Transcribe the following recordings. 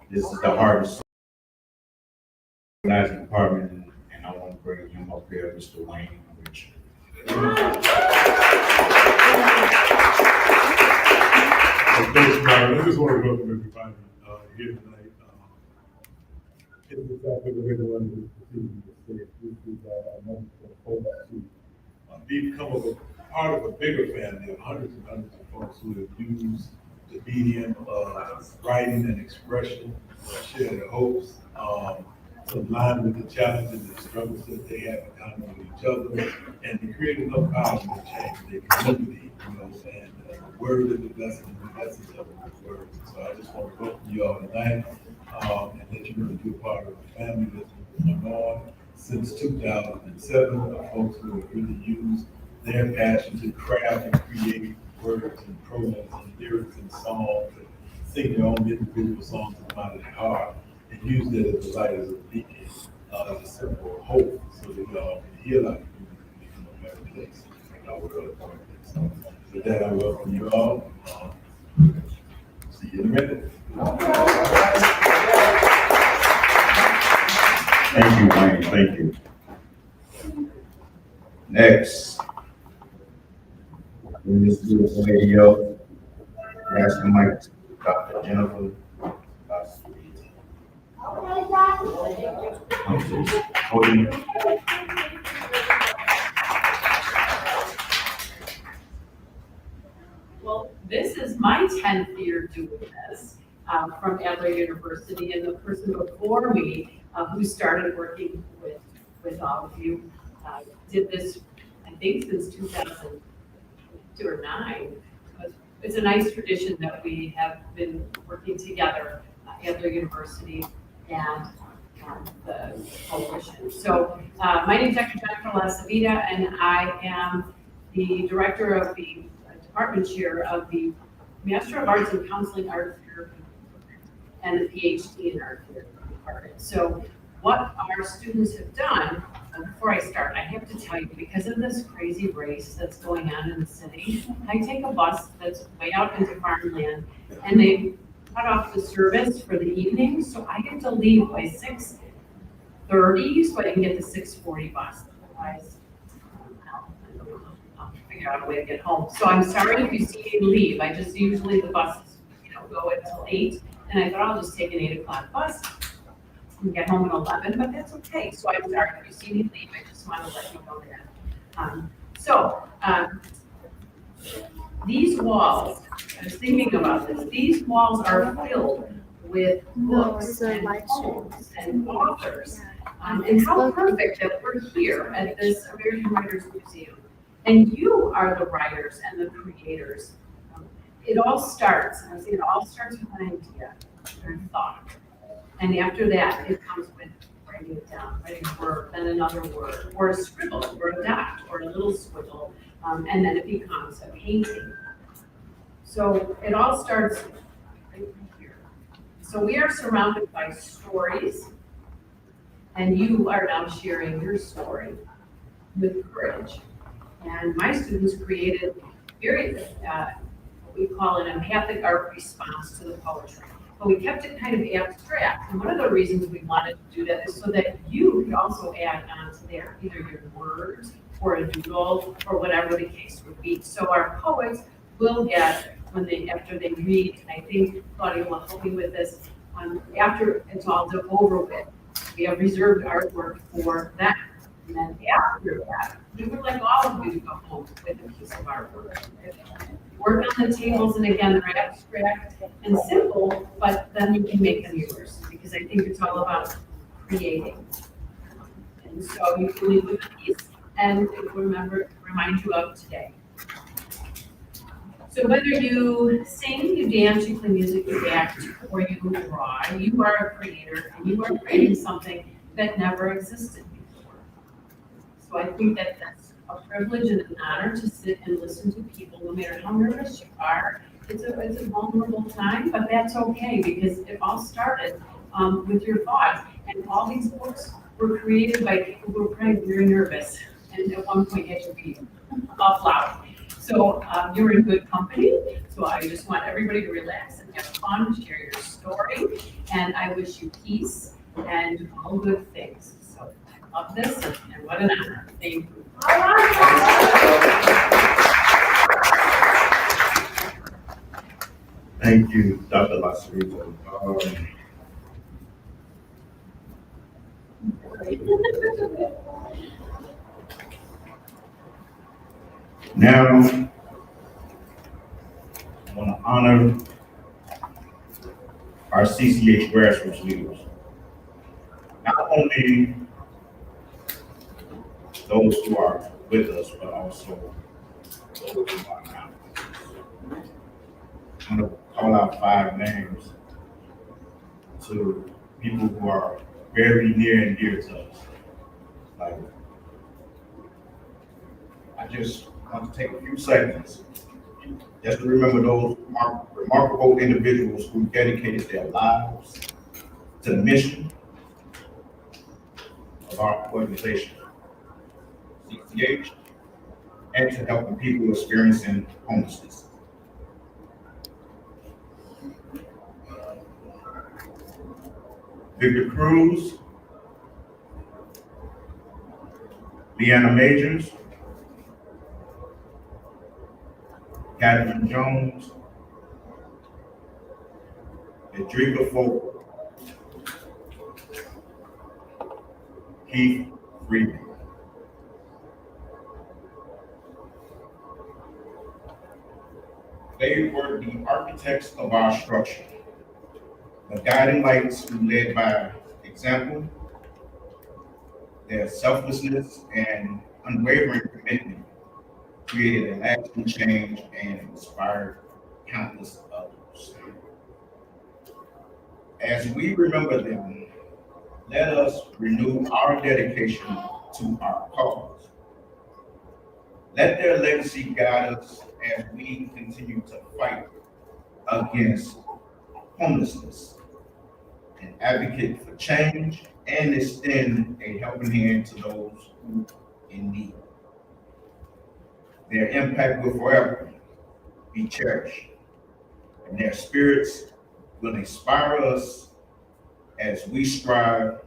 This is the hardest organizing department, and I want to bring him up here, Mr. Wayne Richard. Thanks, Byron. I just want to welcome everybody here tonight. It's exactly the way the one who's proceeding to say it. This is a moment for the folks to become a part of a bigger family of hundreds and hundreds of folks who have used the medium of writing and expression to share their hopes, to align with the challenges and struggles that they have in common with each other, and to create enough power to change their community, and the word is the blessing, and the message of the word. So I just want to welcome you all tonight, and let you know that you're part of a family that's been going on since 2007, of folks who have really used their passion to craft and create words and prose and lyrics and songs, and sing their own individual songs out of their heart, and use that as a light, as a beacon, as a symbol of hope, so that y'all can heal our community and become a better place in our world. So with that, I welcome you all. See you in a minute. Thank you, Wayne, thank you. Next. In this beautiful lady up, pass the mic to Dr. Jennifer. Well, this is my 10th year doing this from Adler University, and the person before me who started working with all of you did this, I think, since 2002 or 9. It's a nice tradition that we have been working together, Adler University and the coalition. So my name is Dr. Jennifer Lasavita, and I am the director of the department chair of the Master of Arts in Counseling Art Therapy and the PhD in Art Therapy department. So what our students have done, before I start, I have to tell you, because of this crazy race that's going on in the city, I take a bus that's way out into farmland, and they cut off the service for the evening, so I get to leave by 6:30, so I can get the 6:40 bus. Otherwise, I'll figure out a way to get home. So I'm sorry if you see me leave. I just usually the bus is, to go until 8, and I thought I'll just take an 8 o'clock bus and get home at 11, but that's okay. So I'm sorry, if you see me leave, I just want to let you know that. These walls, I was thinking about this, these walls are filled with books and poems and authors. And how perfect that we're here at this American Writers Museum. And you are the writers and the creators. It all starts with an idea or a thought. And after that, it comes with writing it down, writing a word, then another word, or a scribble, or a dot, or a little squiggle, and then it becomes a painting. So it all starts right here. So we are surrounded by stories, and you are now sharing your story with courage. And my students created what we call an empathic art response to the poetry. But we kept it kind of abstract. And one of the reasons we wanted to do that is so that you could also add on to there, either your words or a doodle or whatever the case would be. So our poets will get, after they read, and I think Claudia will help me with this, after it's all over with, we have reserved artwork for them. And then after that, we would like all of you to go home with a piece of artwork. Work on the tables, and again, they're abstract and simple, but then you can make them yours, because I think it's all about creating. And so you can leave with a piece, and it will remind you of today. So whether you sing, you dance, you play music, you act, or you draw, you are a creator, and you are creating something that never existed before. So I think that that's a privilege and an honor to sit and listen to people, no matter how nervous you are. It's a vulnerable time, but that's okay, because it all started with your thoughts. And all these books were created by people who were probably very nervous, and at one point had to read out loud. So you're in good company. So I just want everybody to relax and have fun, share your story, and I wish you peace and all good things. So I love this, and what an honor. Thank you. Thank you, Dr. Lasarito. Now, I want to honor our CCH grassroots leaders. Not only those who are with us, but also those who are not. I'm going to call out 5 names to people who are very near and dear to us. Like, I just want to take a few seconds just to remember those remarkable individuals who dedicated their lives to the mission of our organization, CCH, and to helping people experiencing homelessness. Victor Cruz, Leanna Majors, Catherine Jones, Edrika Folk, Keith Freeman. They were the architects of our structure, the guiding lights who led by example. Their selflessness and unwavering commitment created a lasting change and inspired countless others. As we remember them, let us renew our dedication to our cause. Let their legacy guide us as we continue to fight against homelessness and advocate for change and extend a helping hand to those who are in need. Their impact will forever be cherished, and their spirits will inspire us as we strive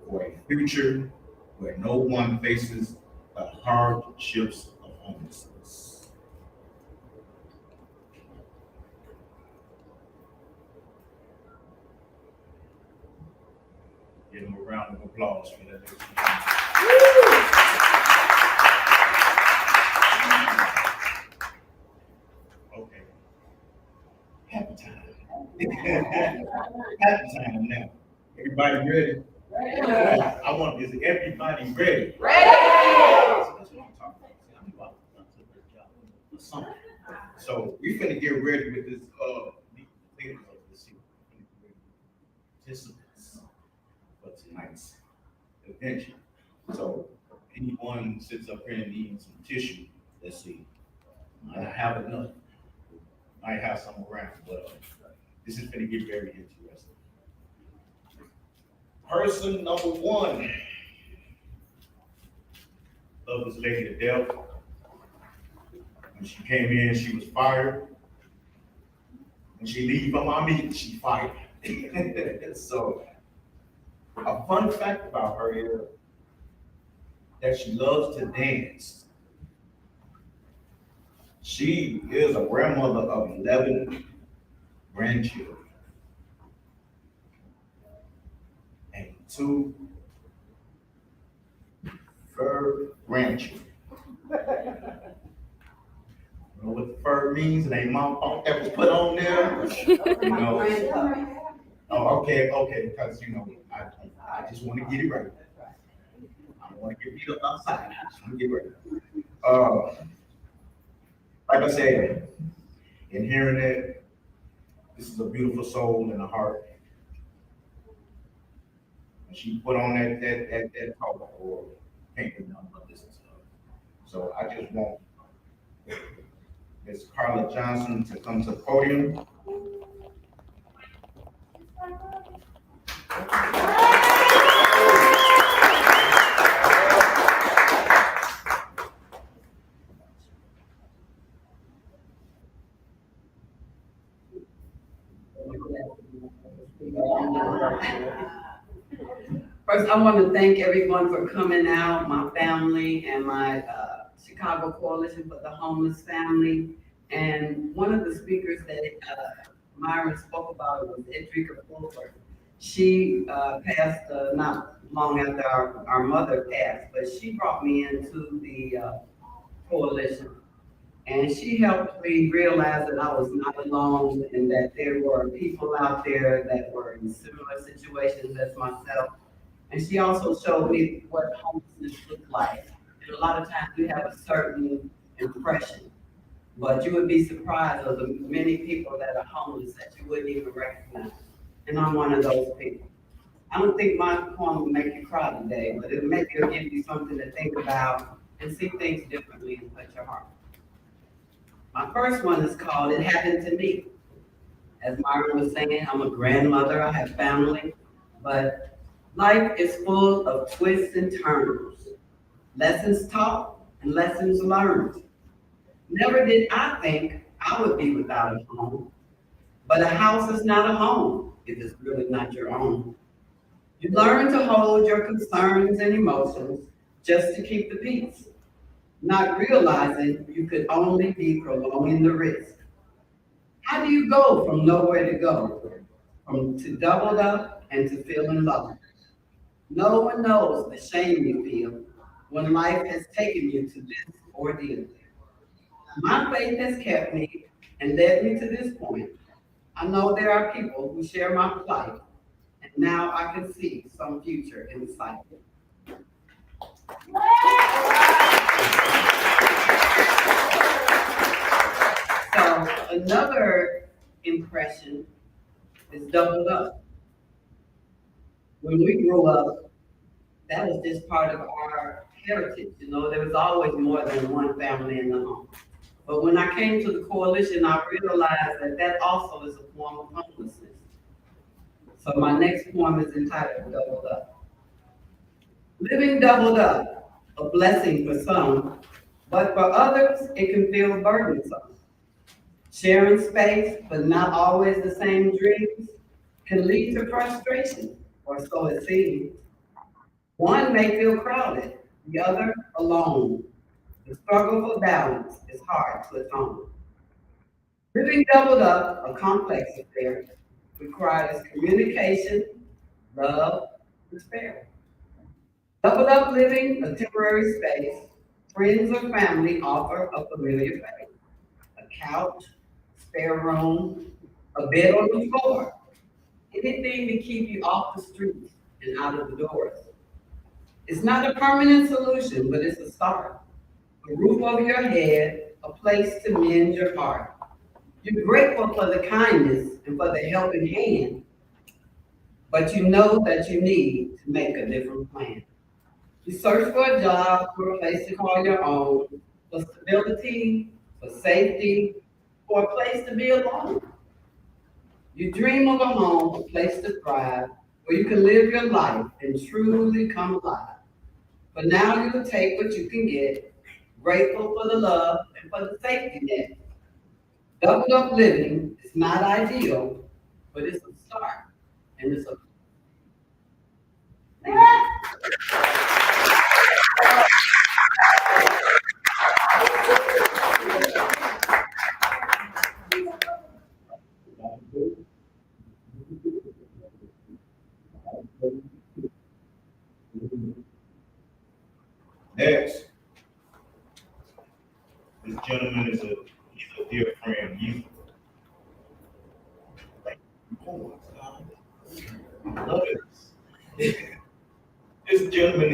for a future where no one faces the hardships of homelessness. Give them a round of applause for that. Okay. Happy time. Happy time now. Everybody ready? I want is everybody ready? That's what I'm talking about. See, I'm about to do a good job with something. So we finna get ready with this leaders of the city. Participants for tonight's adventure. So anyone sits up here and needs some tissue, let's see. Might not have enough. Might have some around, but this is gonna get very interesting. Person number one. Love this lady to death. When she came in, she was fired. When she leave on my meeting, she fired. So, a fun fact about her is that she loves to dance. She is a grandmother of 11 grandchildren and 2 fur grandchildren. You know what the fur means? It ain't my fault that was put on there. You know. Oh, okay, because you know, I just want to get it right. I don't want to get beat up outside. I just want to get it right. Like I said, in hearing that, this is a beautiful soul and a heart. And she put on that talk or can't do nothing but listen to her. So I just want Ms. Carla Johnson to come to the podium. First, I want to thank everyone for coming out, my family and my Chicago Coalition for the Homeless Family. And one of the speakers that Myron spoke about was Edrika Fulford. She passed not long after our mother passed, but she brought me into the coalition. And she helped me realize that I was not alone and that there were people out there that were in similar situations as myself. And she also showed me what homelessness looked like. And a lot of times we have a certain impression, but you would be surprised of the many people that are homeless that you wouldn't even recognize. And I'm one of those people. I don't think my poem will make you cry today, but maybe it'll give you something to think about and see things differently and touch your heart. My first one is called It Happened to Me. As Myron was saying, I'm a grandmother, I have family, but life is full of twists and turns, lessons taught and lessons learned. Never did I think I would be without a home, but a house is not a home if it's really not your own. You learn to hold your concerns and emotions just to keep the peace, not realizing you could only be prolonging the risk. How do you go from nowhere to go, to doubled up and to feeling low? No one knows the shame you feel when life has taken you to this ordeal. My faith has kept me and led me to this point. I know there are people who share my plight, and now I can see some future in sight. So another impression is doubled up. When we grew up, that was just part of our heritage. You know, there was always more than one family in the home. But when I came to the coalition, I realized that that also is a form of homelessness. So my next poem is entitled Doubled Up. Living doubled up, a blessing for some, but for others, it can feel burdensome. Sharing space, but not always the same dreams, can lead to frustration, or so it seems. One may feel crowded, the other alone. The struggle for balance is hard to atone. Living doubled up, a complex affair, requires communication, love, despair. Double Up Living, a temporary space, friends or family offer a familiar face. A couch, spare room, a bed on the floor, anything to keep you off the streets and out of the doors. It's not a permanent solution, but it's a start. A roof over your head, a place to mend your heart. You're grateful for the kindness and for the helping hand, but you know that you need to make a different plan. You search for a job, for a place to call your own, for stability, for safety, for a place to be alone. You dream of a home, a place to thrive, where you can live your life and truly come alive. But now you'll take what you can get, grateful for the love and for the safety net. Doubled Up Living is not ideal, but it's a start, and it's a. Next, this gentleman he's a dear friend. Oh my God. I love it. This gentleman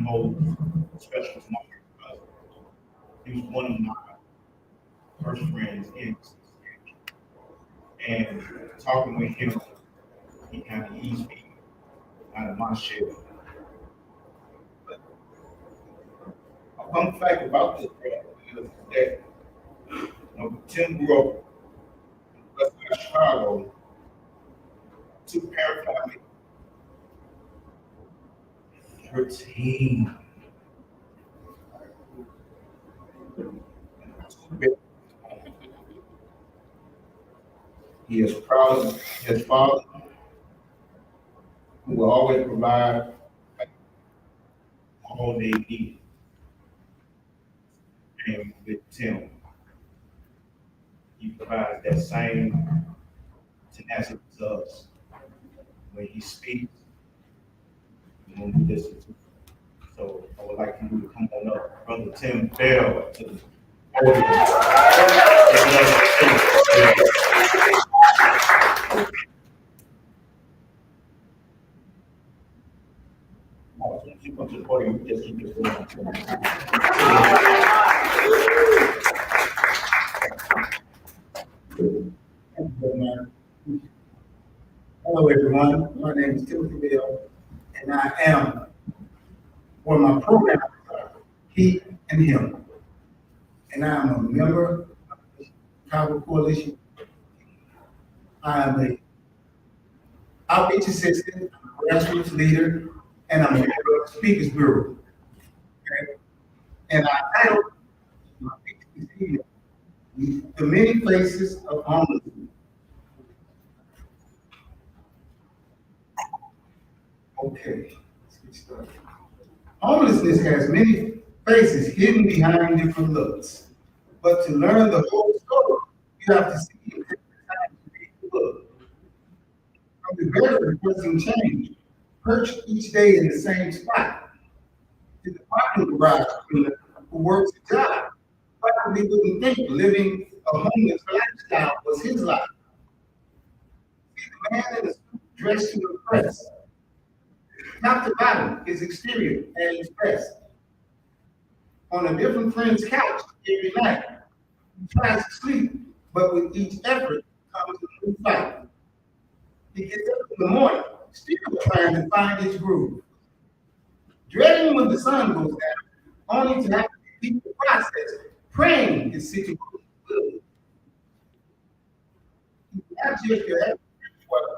holds a special moment because he was one of my first friends in and talking with him, he kind of eased me out of my shell. But a fun fact about this brother is that Tim grew up in West Side Chicago, two-parent family, 13. He is proud of his father, who will always provide all they need. And with Tim, he provides that same tenacity to us when he speaks and when we listen to him. So I would like for you to come on up, Brother Tim Bell, to the podium. Once you come to the podium, you just keep it going. Hello, everyone. My name is Timothy Bell, and I am one of my programs, He and Him. And I am a member of the Chicago Coalition. I am a outreach assistant, grassroots leader, and I'm a member of the Speakers Bureau. Okay? And I titled my PTC, The Many Faces of Homelessness. Okay, let's get started. Homelessness has many faces hidden behind different looks. But to learn the whole story, you have to see it and take the time to read the book. From the very depressing change, perched each day in the same spot, to the parking garage cleaner who works a job, probably wouldn't think living a homeless lifestyle was his life. See, the man in the suit dressed to impress. Top to bottom, his exterior at his best. On a different friend's couch every night. He tries to sleep, but with each effort comes a new fight. He gets up in the morning, still trying to find his groove. Dreading when the sun goes down, only to have to repeat the process, praying his situation good. He's not just your everyday worker.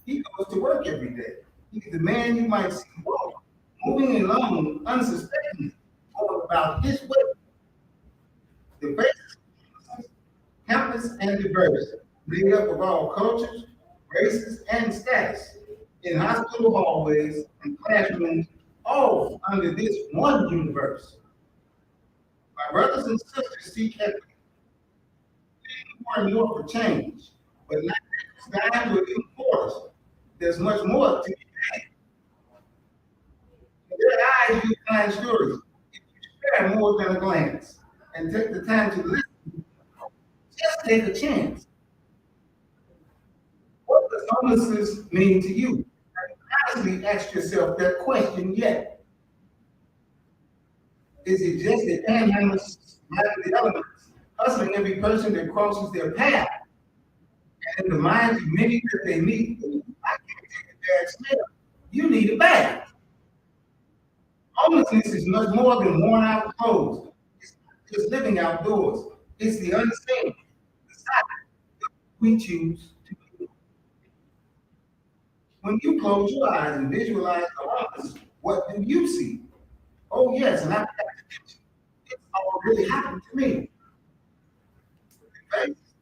He goes to work every day. He's the man you might see walk, moving along unsuspectingly, all about his way. The faces, countless and diverse, made up of all cultures, races, and status, in hospital hallways and classrooms, all under this one universe. My brothers and sisters seek equity, more and more for change, but not dimes or even quarters. there's much more to be had. In their eyes, you find stories. If you spare more than a glance and take the time to listen, just take a chance. What does homelessness mean to you? Have you honestly asked yourself that question yet? Is it just the panhandlers surviving the elements, hustling every person that crosses their path? And in the minds of many that they meet, I can't take a bad smell. You need a bag. Homelessness is much more than worn out clothes. It's not just living outdoors. It's the unseen, the silent that we choose to do. When you close your eyes and visualize the homeless, what do you see? Oh yes, and I've got to mention, it's already happened to me.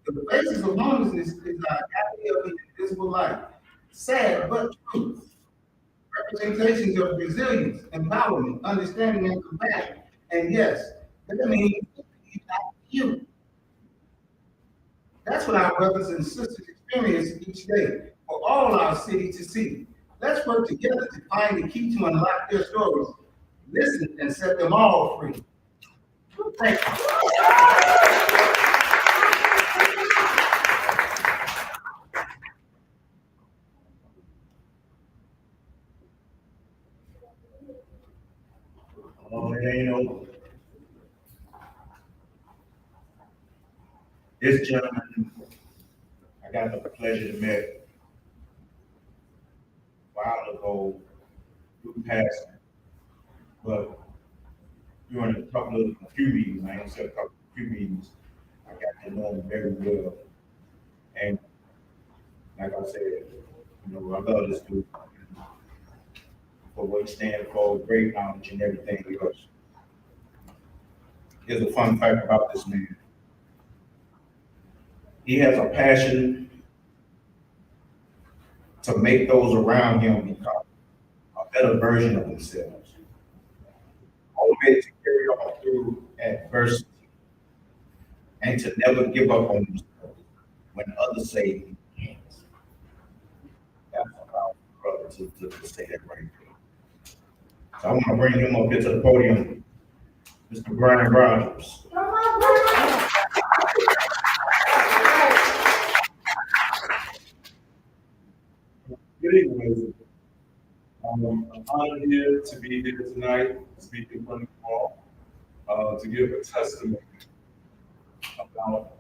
The basis of homelessness is our idea of the invisible life. Sad but true. Representations of resilience, empowerment, understanding, and compassion. And yes, that means it's not you. That's what our brothers and sisters experience each day for all our city to see. Let's work together to find the key to unlock their stories, listen, and set them all free. Thank you. Oh, it ain't over. This gentleman, I got the pleasure to meet a while ago through passing, but during a few meetings, I ain't said a few meetings, I got to know him very well. And like I said, I love this dude for what he stands for, great knowledge and everything else. Here's a fun fact about this man. He has a passion to make those around him become a better version of themselves. Motivated to carry on through adversity and to never give up on themselves when others say he can't. That's about brother to say that right there. So I want to bring him up here to the podium, Mr. Brian Rogers. Good evening, ladies and gentlemen. I'm honored here to be here tonight, to speak in front of you all, to give a testimony about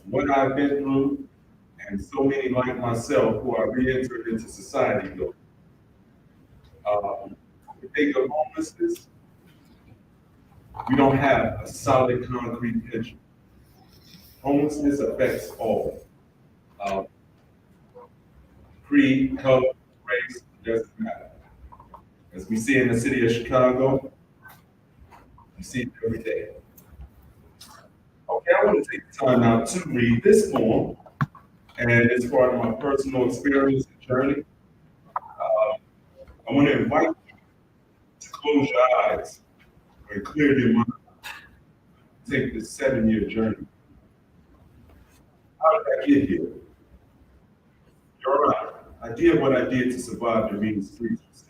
what I've been through and so many like myself who are re-entered into society. We think of homelessness, we don't have a solid concrete picture. Homelessness affects all. Creed, color, race, doesn't matter. As we see in the city of Chicago, we see it every day. Okay, I want to take the time now to read this poem, and it's part of my personal experience and journey. I want to invite you to close your eyes and clear your mind. Take this 7-year journey. How did I get here? You're right. I did what I did to survive the mean streets.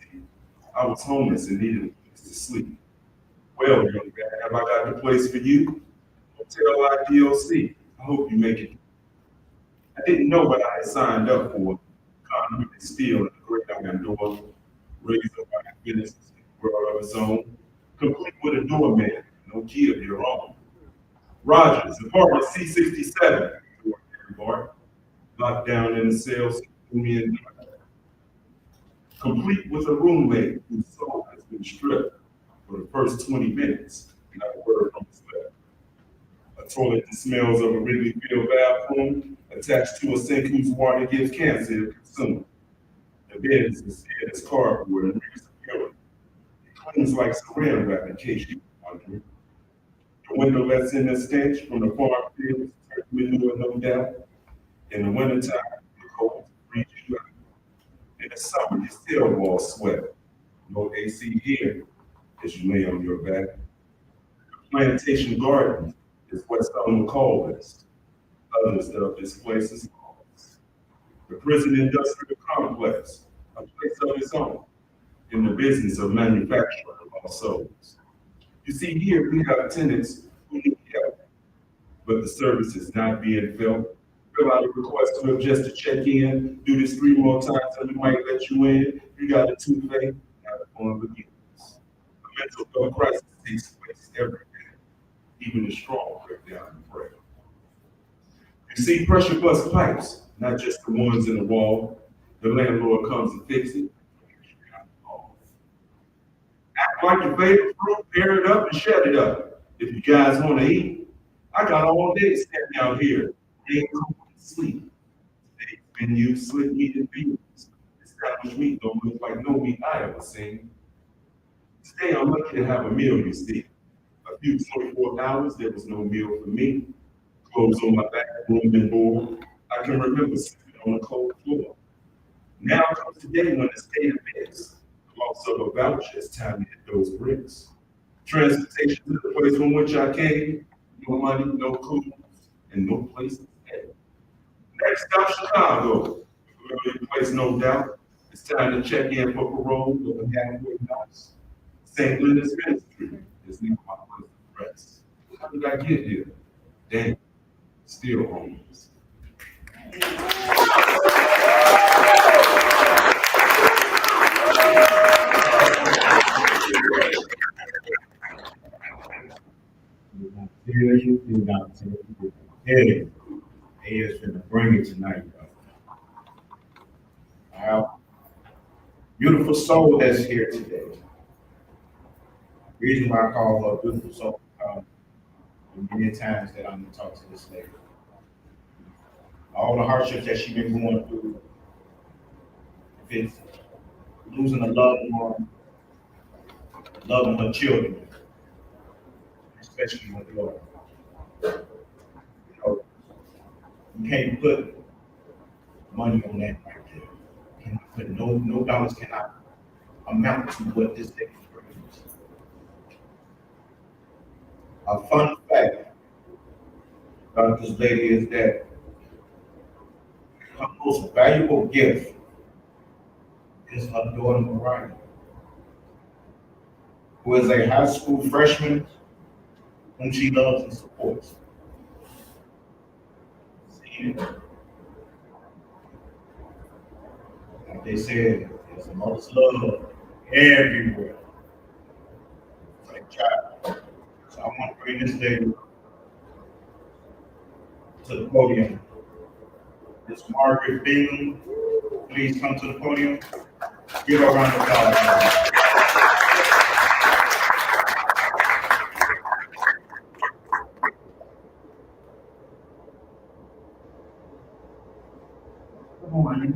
I was homeless and needed a place to sleep. Well, young man, have I got the place for you? Hotel IDOC. I hope you make it. I didn't know what I had signed up for. Concrete steel and a great iron door, raised up by business in the world of its own, complete with a doorman, no key of your own. Rogers, apartment C67, bar, locked down in the cells, complete with a roommate whose soul has been stripped for the first 20 minutes, not a word from his lip. A toilet that smells of a Wrigley Field bathroom attached to a sink whose water gives cancer if consumed. The bed is instead as cardboard and re-secured. It clings like saran wrap in case you were wondering. The window lets in the stench from the farm fields, window no doubt. In the wintertime, the cold breathes you out. In the summer, you still wall sweat. No AC here as you lay on your back. The plantation garden is what some will call this. Others of this place is called. The prison industrial complex, a place of its own in the business of manufacturing lost souls. You see, here we have tenants who need help, but the service is not being felt. Fill out a request to just to check in, do this 3 more times and we might let you in. You got a toothache, now the fun begins. A mental health crisis takes place every day. Even the strong break down and pray. You see pressure bust pipes, not just the ones in the wall. The landlord comes and fixes it. Act like your favorite fruit, pair it up and shut it up. If you guys want to eat, I got all day standing out here. Ain't no sleep. Today's menu, slick meat and beans. Established meat don't look like no meat I ever seen. Today I'm lucky to have a meal, you see. A few 24 hours, there was no meal for me. Clothes on my back, room and board. I can remember sleeping on a cold floor. Now comes the day when the state of fix. Loss of a voucher, it's time to hit those bricks. Transportation to the place from which I came, no money, no clothes, and no place to stay. Next stop, Chicago. Familiar place, no doubt. It's time to check in for parole with a halfway house. St. Leonard's Ministry is now my place of rest. How did I get here? Damn, still homeless. Hey, he is gonna bring it tonight, Our beautiful soul that's here today. Reason why I call her beautiful soul, many times that I'm gonna talk to this lady. All the hardships that she's been going through, if it's losing a loved one, loving her children, especially her daughter. You know, you can't put money on that right there. You cannot put no dollars cannot amount to what this lady brings. A fun fact about this lady is that her most valuable gift is her daughter Mariah, who is a high school freshman whom she loves and supports. See, like they said, there's a mother's love everywhere. It's like child. So I want to bring this lady to the podium. Miss Margaret Bingham, please come to the podium. Give her a round of applause. Good morning.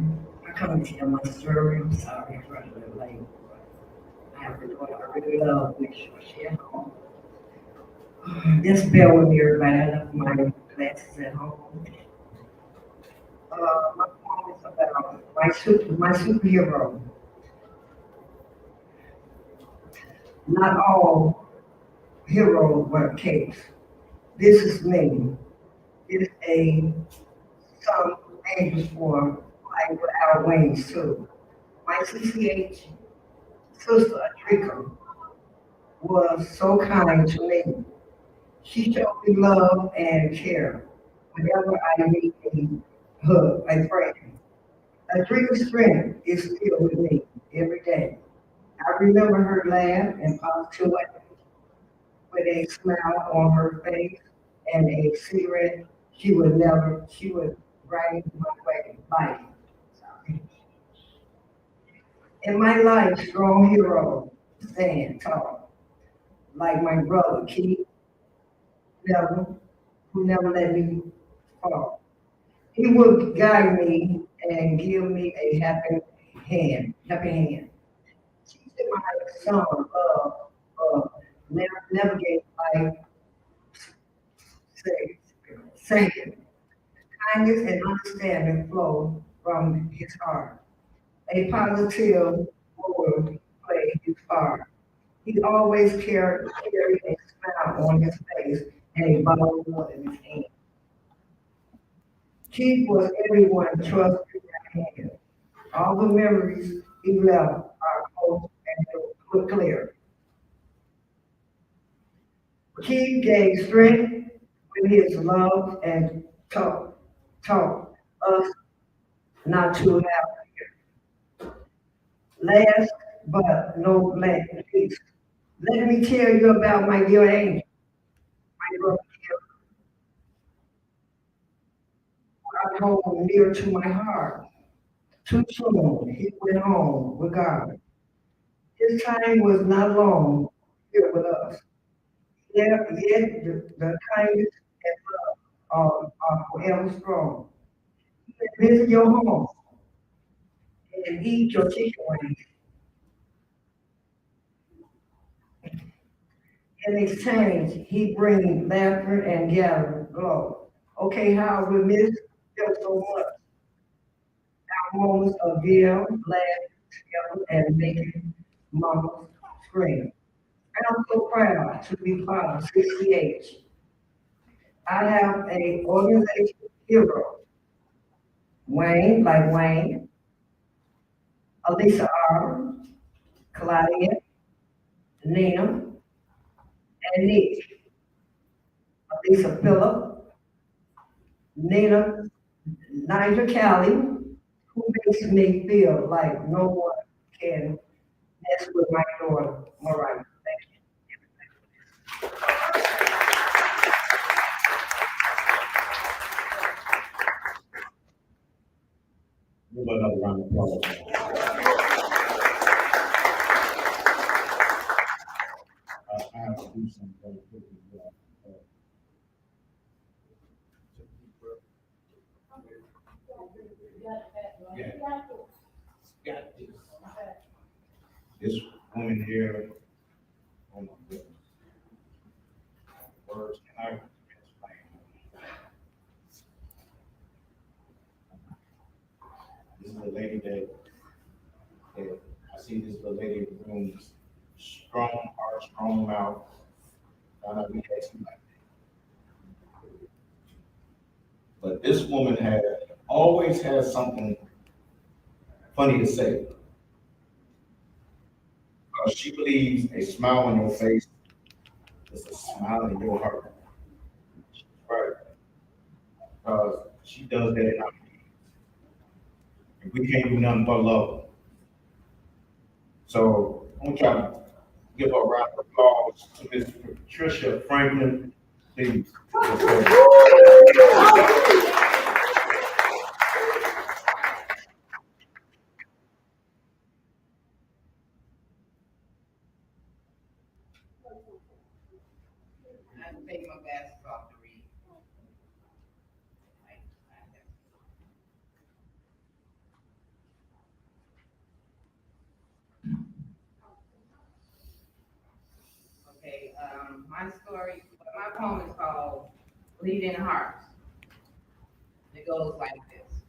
I come to tell my story. I'm sorry I'm running a little late. I have a daughter I really love, make sure she at home. Just bear with me, everybody. I left my glasses at home. My poem is about my superhero. Not all heroes wear capes. This is me. It's some angels for flying without wings too. My CCH sister Adrika was so kind to me. She showed me love and care whenever I need a hug, a friend. Adrika's strength is still with me every day. I remember her laugh and positivity with a smile on her face and a cigarette. She would brighten my way life. In my life, strong hero stand tall, like my brother Keith Neville, who never let me fall. He would guide me and give me a happy hand. Teaching my son navigate life safe. Kindness and understanding flow from his heart. A positive word play his part. He always carried a smile on his face and a bottle of water in his hand. Keith was everyone trusted hand. All the memories he left are close and clear. He gave strength with his love and taught us not to have last but no least. Let me tell you about my dear angel, my brother brought home near to my heart. Too soon, he went home with God. His time was not long here with us. Yet the kindness and love are forever strong. Visit your home and eat your chicken wings. In exchange, he brings laughter and gather glow. Okay, how we miss you so much. Our moments of giving, laughing together, and making mama scream. I'm so proud to be part of 68. I have a organization hero, Wayne, like Wayne, Alisa R., Claudia, Nina, and Nick. Alisa Phillip, Nina, Nigel Callie, who makes me feel like no one can mess with my daughter, Mariah. Thank Give another round of applause. I have to do something very quickly. Got this. This woman here, oh my goodness. Words can I explain? This is a lady that I see this little lady in the room, strong heart, strong mouth. I know we had some like that. But this woman always has something funny to say. Because she believes a smile on your face is a smile in your heart. Right. Because she does that in our meetings. And we can't do nothing but love her. So I want y'all to give a round of applause to Miss Patricia Franklin, please. I'm taking my glasses off to read. Okay, my story, my poem is called Bleeding Hearts. It goes like this.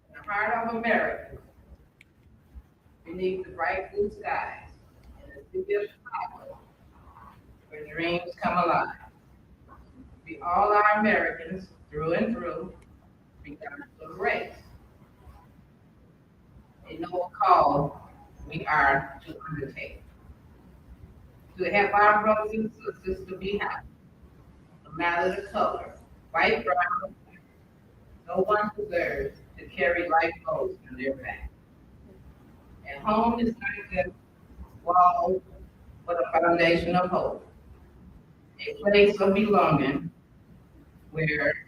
In the heart of America, beneath the bright blue skies, in the city of Chicago, where dreams come alive. We all are Americans through and through, regardless of race. A noble call we are to undertake. To help our brothers and sisters to be happy, no matter the color, white, brown, no one deserves to carry life loads on their back. And home is not just walls, but a foundation of hope. A place of belonging where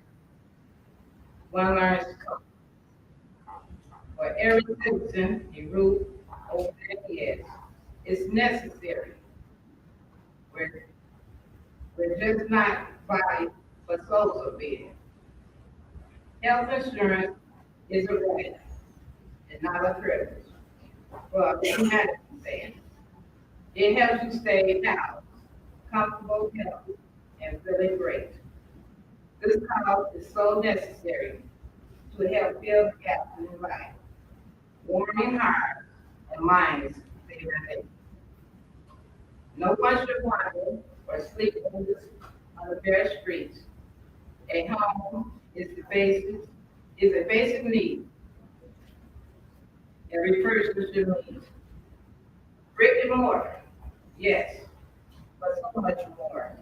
one learns to cope. For every citizen, a roof over their heads is necessary. We're just not bodies, but souls are fed. Health insurance is a right and not a privilege. Well, it's not saying. It helps you stay housed, comfortable, healthy, and feeling great. This cause is so necessary to help fill the gaps in life, warming hearts and minds day by day. No one should wander or sleep on the bare streets. A home is the basis, is a basic need every person should meet. Brick and mortar, yes, but so much more.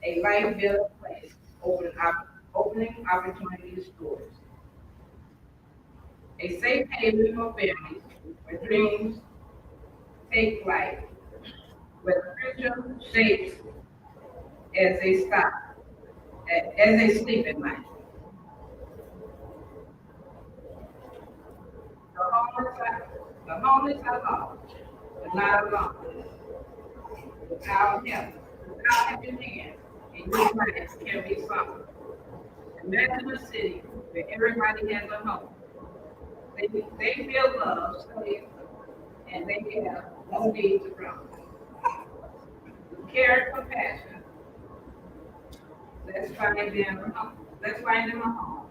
A life-building place, opening opportunity stores. A safe haven for families where dreams take flight, where the future shapes as they stop, as they sleep at night. The homeless are lost, but not alone. Without help, without helping hands, a new life can be sung. Imagine a city where everybody has a home. They feel love, safe, and they have no need to run. With care and compassion, let's find them a home. Let's find them a home,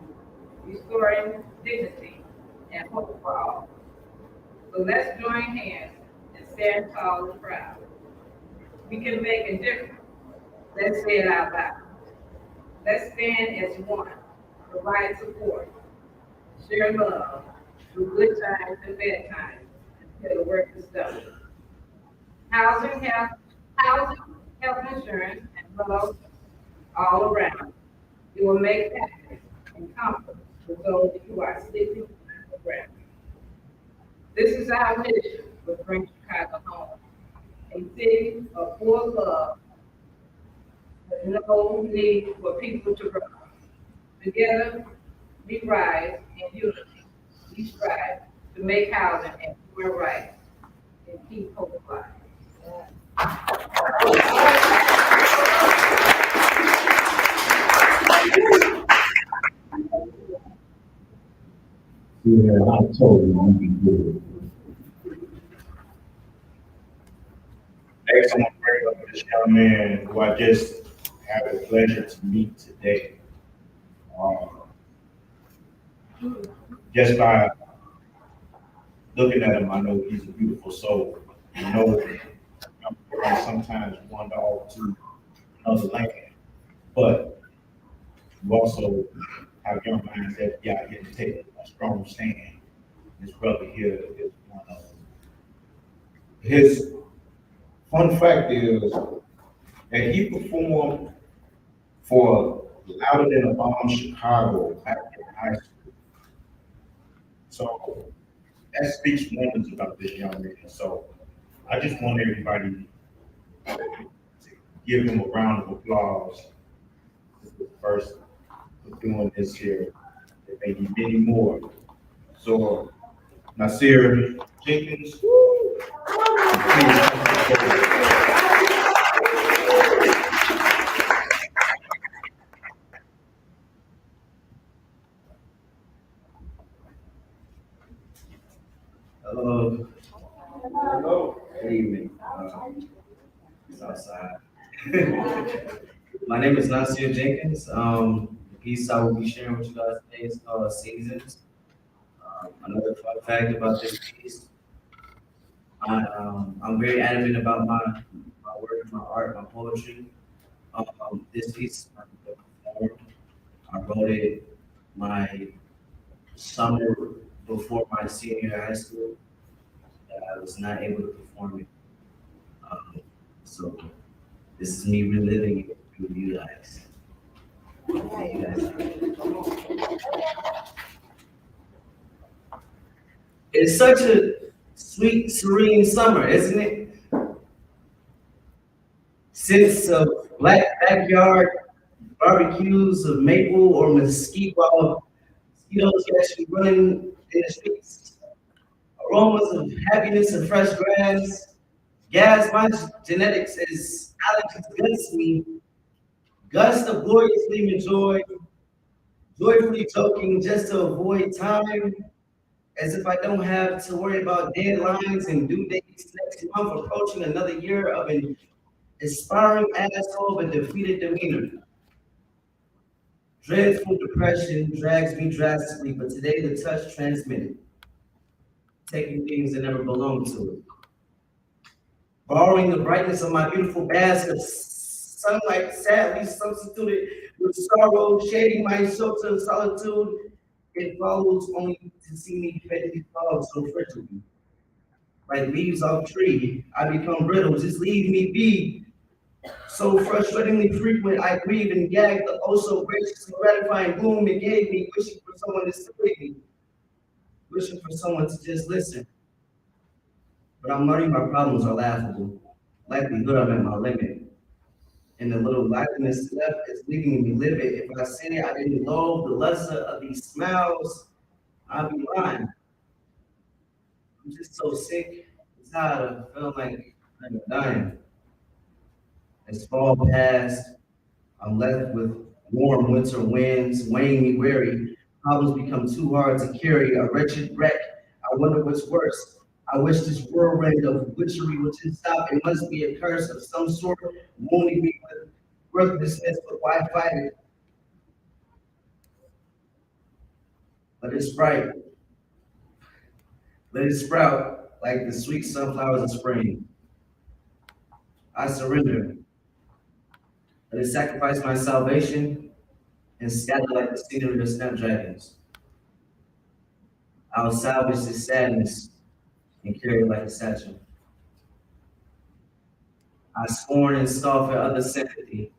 restoring dignity and hope for all. So let's join hands and stand tall and proud. We can make a difference. Let's say it out loud. Let's stand as one, provide support, share love through good times and bad times until the work is done. Housing, health insurance, and love all around. It will make happiness and comfort for those who are sleeping on the ground. This is our mission to bring Chicago home. A city of full love, with no need for people to run. Together, we rise in unity. We strive to make housing and human rights and keep hope alive. Yeah, I told you, you can do Next, I'm gonna bring up this young man who I just had the pleasure to meet today. Just by looking at him, I know he's a beautiful soul. I know sometimes one dog to another land, but you also have young minds that be out here to take a strong stand. This brother here is one of them. His fun fact is that he performed for Louder Than a Bomb Chicago back in high school. So that speaks wonders about this young man. So I just want everybody to give him a round of applause. This is the first for doing this here. There may be many more. So Nasir Jenkins. Hello. Good evening. It's outside. My name is Nasir Jenkins. The piece I will be sharing with you guys today is called Seasons. Another fun fact about this piece, I'm very adamant about my work, my art, my poetry. This piece I wrote it my summer before my senior year of high school. I was not able to perform it. So this is me reliving it through you guys. Thank you guys. It's such a sweet, serene summer, isn't it? Scents of black backyard barbecues of maple or mesquite while mosquitoes catch you running in the streets. Aromas of happiness and fresh grass. Gas, my genetics is allergies against me. Gust of glorious gleaming joy. Joyfully joking just to avoid time. As if I don't have to worry about deadlines and due dates next month, approaching another year of an aspiring asshole but defeated demeanor. Dreadful depression drags me drastically, but today the touch transmitted, taking things that never belonged to it. Borrowing the brightness of my beautiful bask of sunlight, sadly substituted with sorrow, shading my shelter of solitude, It follows only to see me fatally fall so frigidly. Like leaves off tree, I become brittle, just leave me be. So frustratingly frequent, I grieve and gag the oh so gracious and gratifying gloom it gave me, wishing for someone to save me, wishing for someone to just listen. But I'm learning my problems are laughable. Likelihood I'm at my limit. And the little likeness left is leaving me livid. If I say I didn't loathe the lesser of these smiles, I'll be lying. I'm just so sick and tired of feeling like I'm dying. As fall passed, I'm left with warm winter winds weighing me weary. Problems become too hard to carry. A wretched wreck. I wonder what's worse. I wish this whirlwind of witchery would just stop. It must be a curse of some sort, wounding me with worthlessness. But why fight it? Let it sprout. Let it sprout like the sweet sunflowers of spring. I surrender. Let it sacrifice my salvation and scatter like the scenery of snapdragons. I'll salvage this sadness and carry it like a satchel. I scorn and scoff at other sympathy,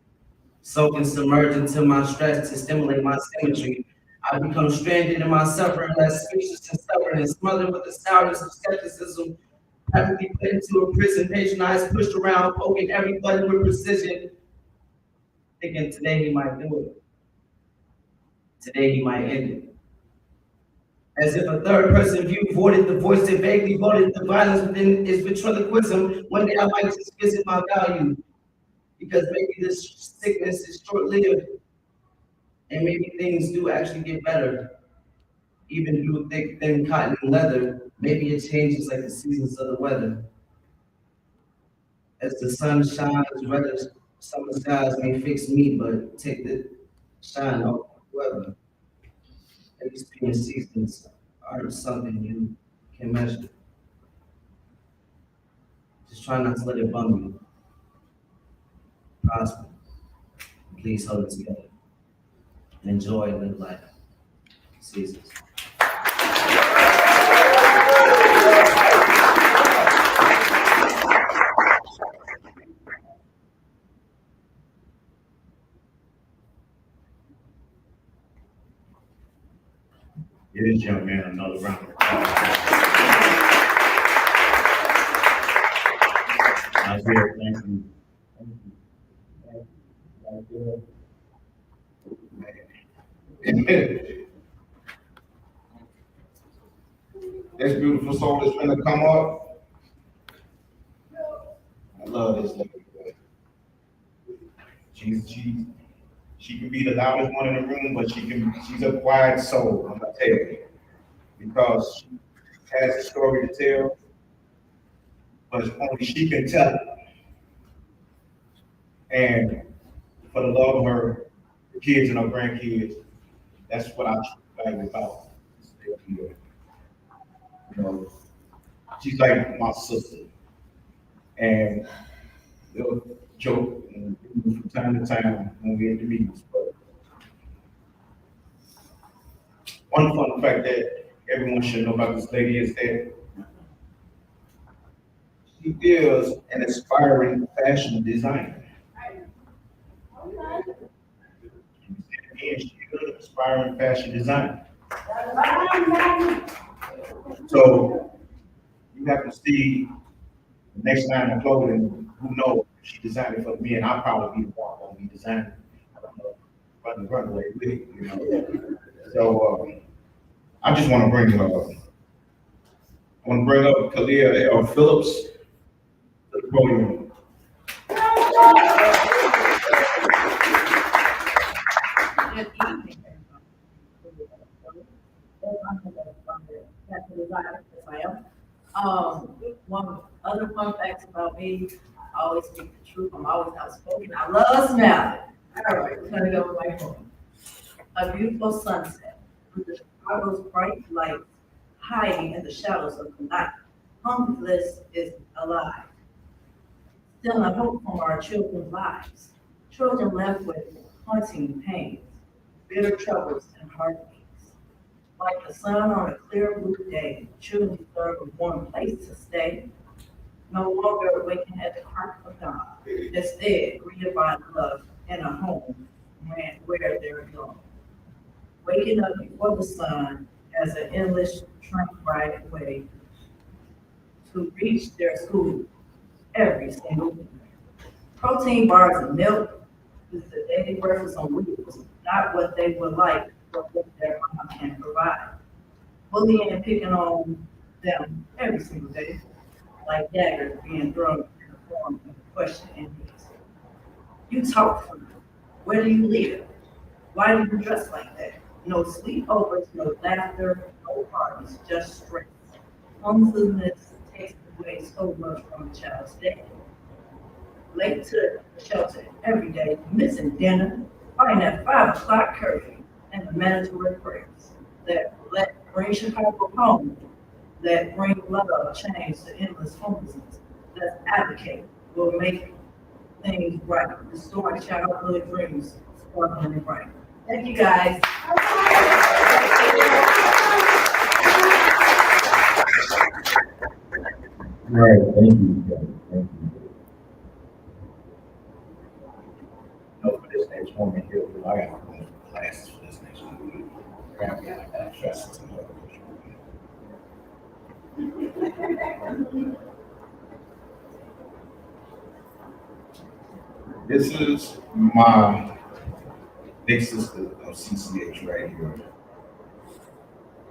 soak and submerge into my stress to stimulate my symmetry. I become stranded in my suffering, less speechless and stubborn, and smothered with the sourness of skepticism. Rapidly put into a prison, patient eyes pushed around, poking every button with precision, thinking today he might do it. Today he might end it. As if a third person view voided the voice that vaguely voted the violence within is ventriloquism. One day I might just visit my value because maybe this sickness is short-lived and maybe things do actually get better. Even through thick, thin cotton and leather, maybe it changes like the seasons of the weather. As the sun shines, weather, summer skies may fix me, but take the shine off the weather. Experience seasons are something you can measure. Just try not to let it bum you. Prosper. Please hold it together. Enjoy, live life. Seasons. Give this young man another round of applause. Isaiah, thank you. Amen. This beautiful soul that's gonna come up. I love this lady. She can be the loudest one in the room, but she's a quiet soul, I'm gonna tell you. Because she has a story to tell, but only she can tell it. And for the love of her kids and her grandkids, that's what I value about this lady here. You know, she's like my sister. And they'll joke and from time to time when we're in the meetings. But one fun fact that everyone should know about this lady is that she is an aspiring fashion designer. And she is an aspiring fashion designer. So you have to see the next line of clothing, who knows, she designed it for me, and I'll probably be the one gonna be designing. I don't know, run away with it, you know. So I just want to bring up Kalia L. Phillips to the podium. Good evening, one other fun facts about me, I always speak the truth, I'm always outspoken, I love smiling. All right, we're gonna go with my home. A beautiful sunset with the Chicago's bright lights hiding in the shadows of the night. Homeless is alive. Still a hope from our children's lives. Children left with haunting pains, bitter troubles and heartaches. Like the sun on a clear blue day, children deserve a warm place to stay. No longer waking at the crack of dawn. Instead, greeted by love in a home where they're belong. Waking up before the sun as an endless train ride away to reach their school every single day. Protein bars and milk is the daily breakfast on wheels, not what they would like, but what their mom can provide. Bullying and picking on them every single day, like daggers being thrown in the form of a question and answer. You talk from them. Where do you live? Why do you dress like that? No sleepovers, no laughter, no parties, just stress. Homelessness takes away so much from a child's day. Late to the shelter every day, missing dinner, fighting that 5 o'clock curfew, and the mandatory prayers that bring Chicago home, that bring love, change to endless homelessness, that advocate will make things right, restore childhood dreams, sparkling and bright. Thank you, guys. Right, thank you, guys. Thank you. No, for this next woman here, I got to go for classes for this next one. I got trust to know. This is my big sister of CCH right here.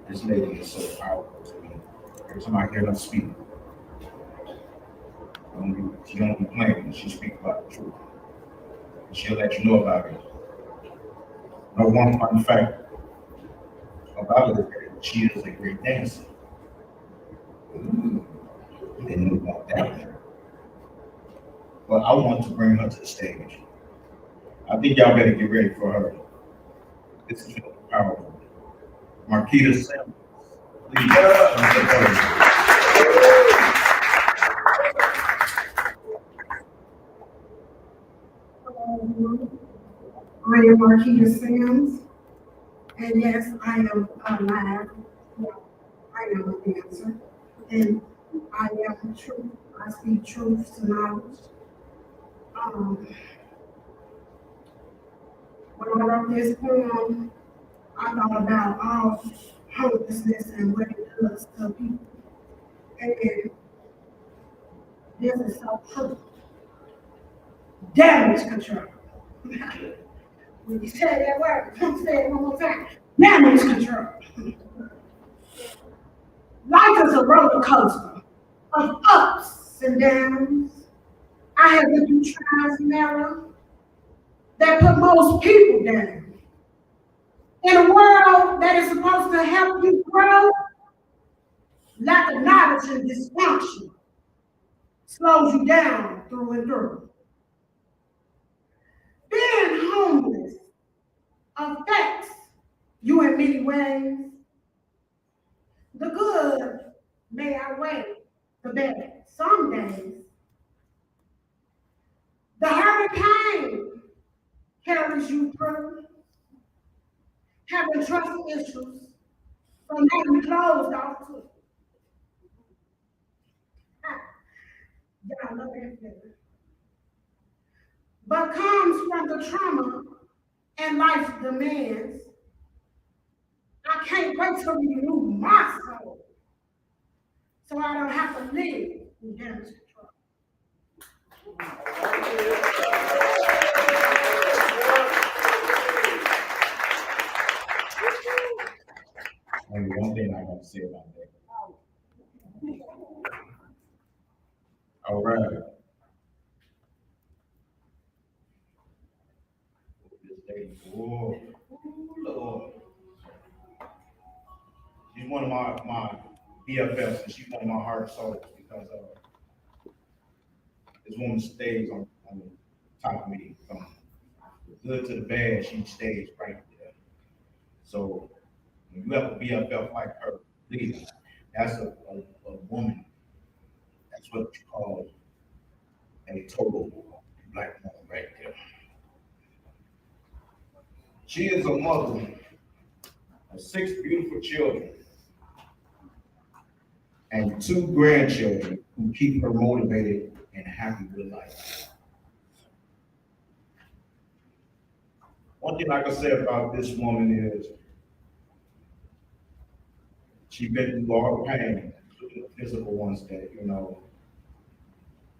This lady is so powerful to me. Every time I hear her speak, she don't be playing, she speaks about the truth. And she'll let you know about it. No one fun fact about her is that she is a great dancer. Ooh, didn't know about that. But I want to bring her to the stage. I think y'all better get ready for her. This is powerful. Marquita Simmons, please. I am Marquita Sims, and yes, I am live. Yeah, I am a dancer, and I am truth. I speak truth to knowledge. When I wrote this poem, I thought about all hopelessness and what it does to people, and this is so true. Damage control. When you say that word, come say it one more time. Damage control. Life is a roller coaster of ups and downs. I have been through trials and errors that put most people down. In a world that is supposed to help you grow, lack of knowledge and dysfunction slows you down through and through. Being homeless affects you in many ways. The good may outweigh the bad some days. The hurt and pain carries you through. Having trust issues from having closed off too. Y'all know that feeling. But comes from the trauma and life's demands. I can't wait to renew my soul so I don't have to live in damage control. Only one thing I want to say about that. All right. This lady, oh, Lord. She's one of my BFFs, and she's one of my heart and souls because this woman stays on top of me. From the good to the bad, she stays right there. So when you have a BFF like her, please, that's a woman. That's what you call a total black woman right there. She is a mother of 6 beautiful children, and 2 grandchildren who keep her motivated and happy with life. One thing I can say about this woman is she's been through all the pain, including the physical ones that,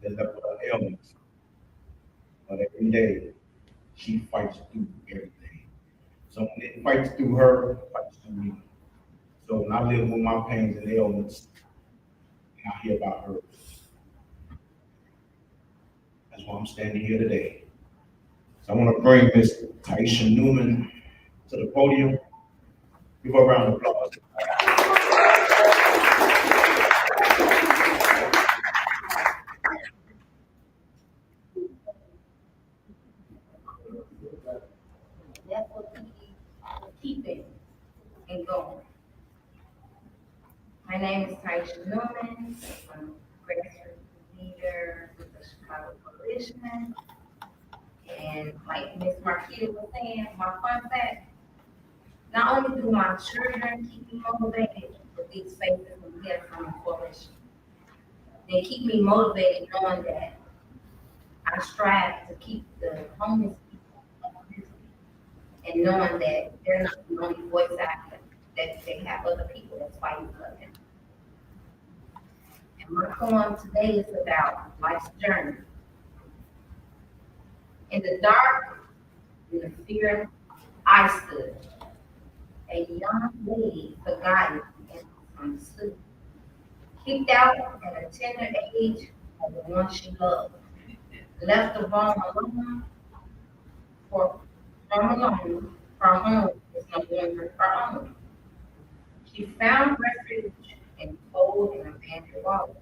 that left with her ailments. But every day, she fights through everything. So when it fights through her, it fights through me. So when I live with my pains and ailments, and I hear about her, that's why I'm standing here today. So I want to bring Miss Taisha Newman to the podium. Give her a round of applause. That's what keep it and going. My name is Taisha Newman. I'm a grassroots leader with the Chicago Coalition. And like Ms. Marquita was saying, my fun fact, not only do my children keep me motivated with these faces we get from the coalition, they keep me motivated knowing that I strive to keep the homeless people uplifted and knowing that they're not the only voice out there, that they have other people that's fighting for them. And my poem today is about life's journey. In the dark, in the fear, I stood. A young lady, forgotten and understood. Kicked out at a tender age of the one she loved. Left alone, her home is no longer her own. She found refuge in cold and abandoned water.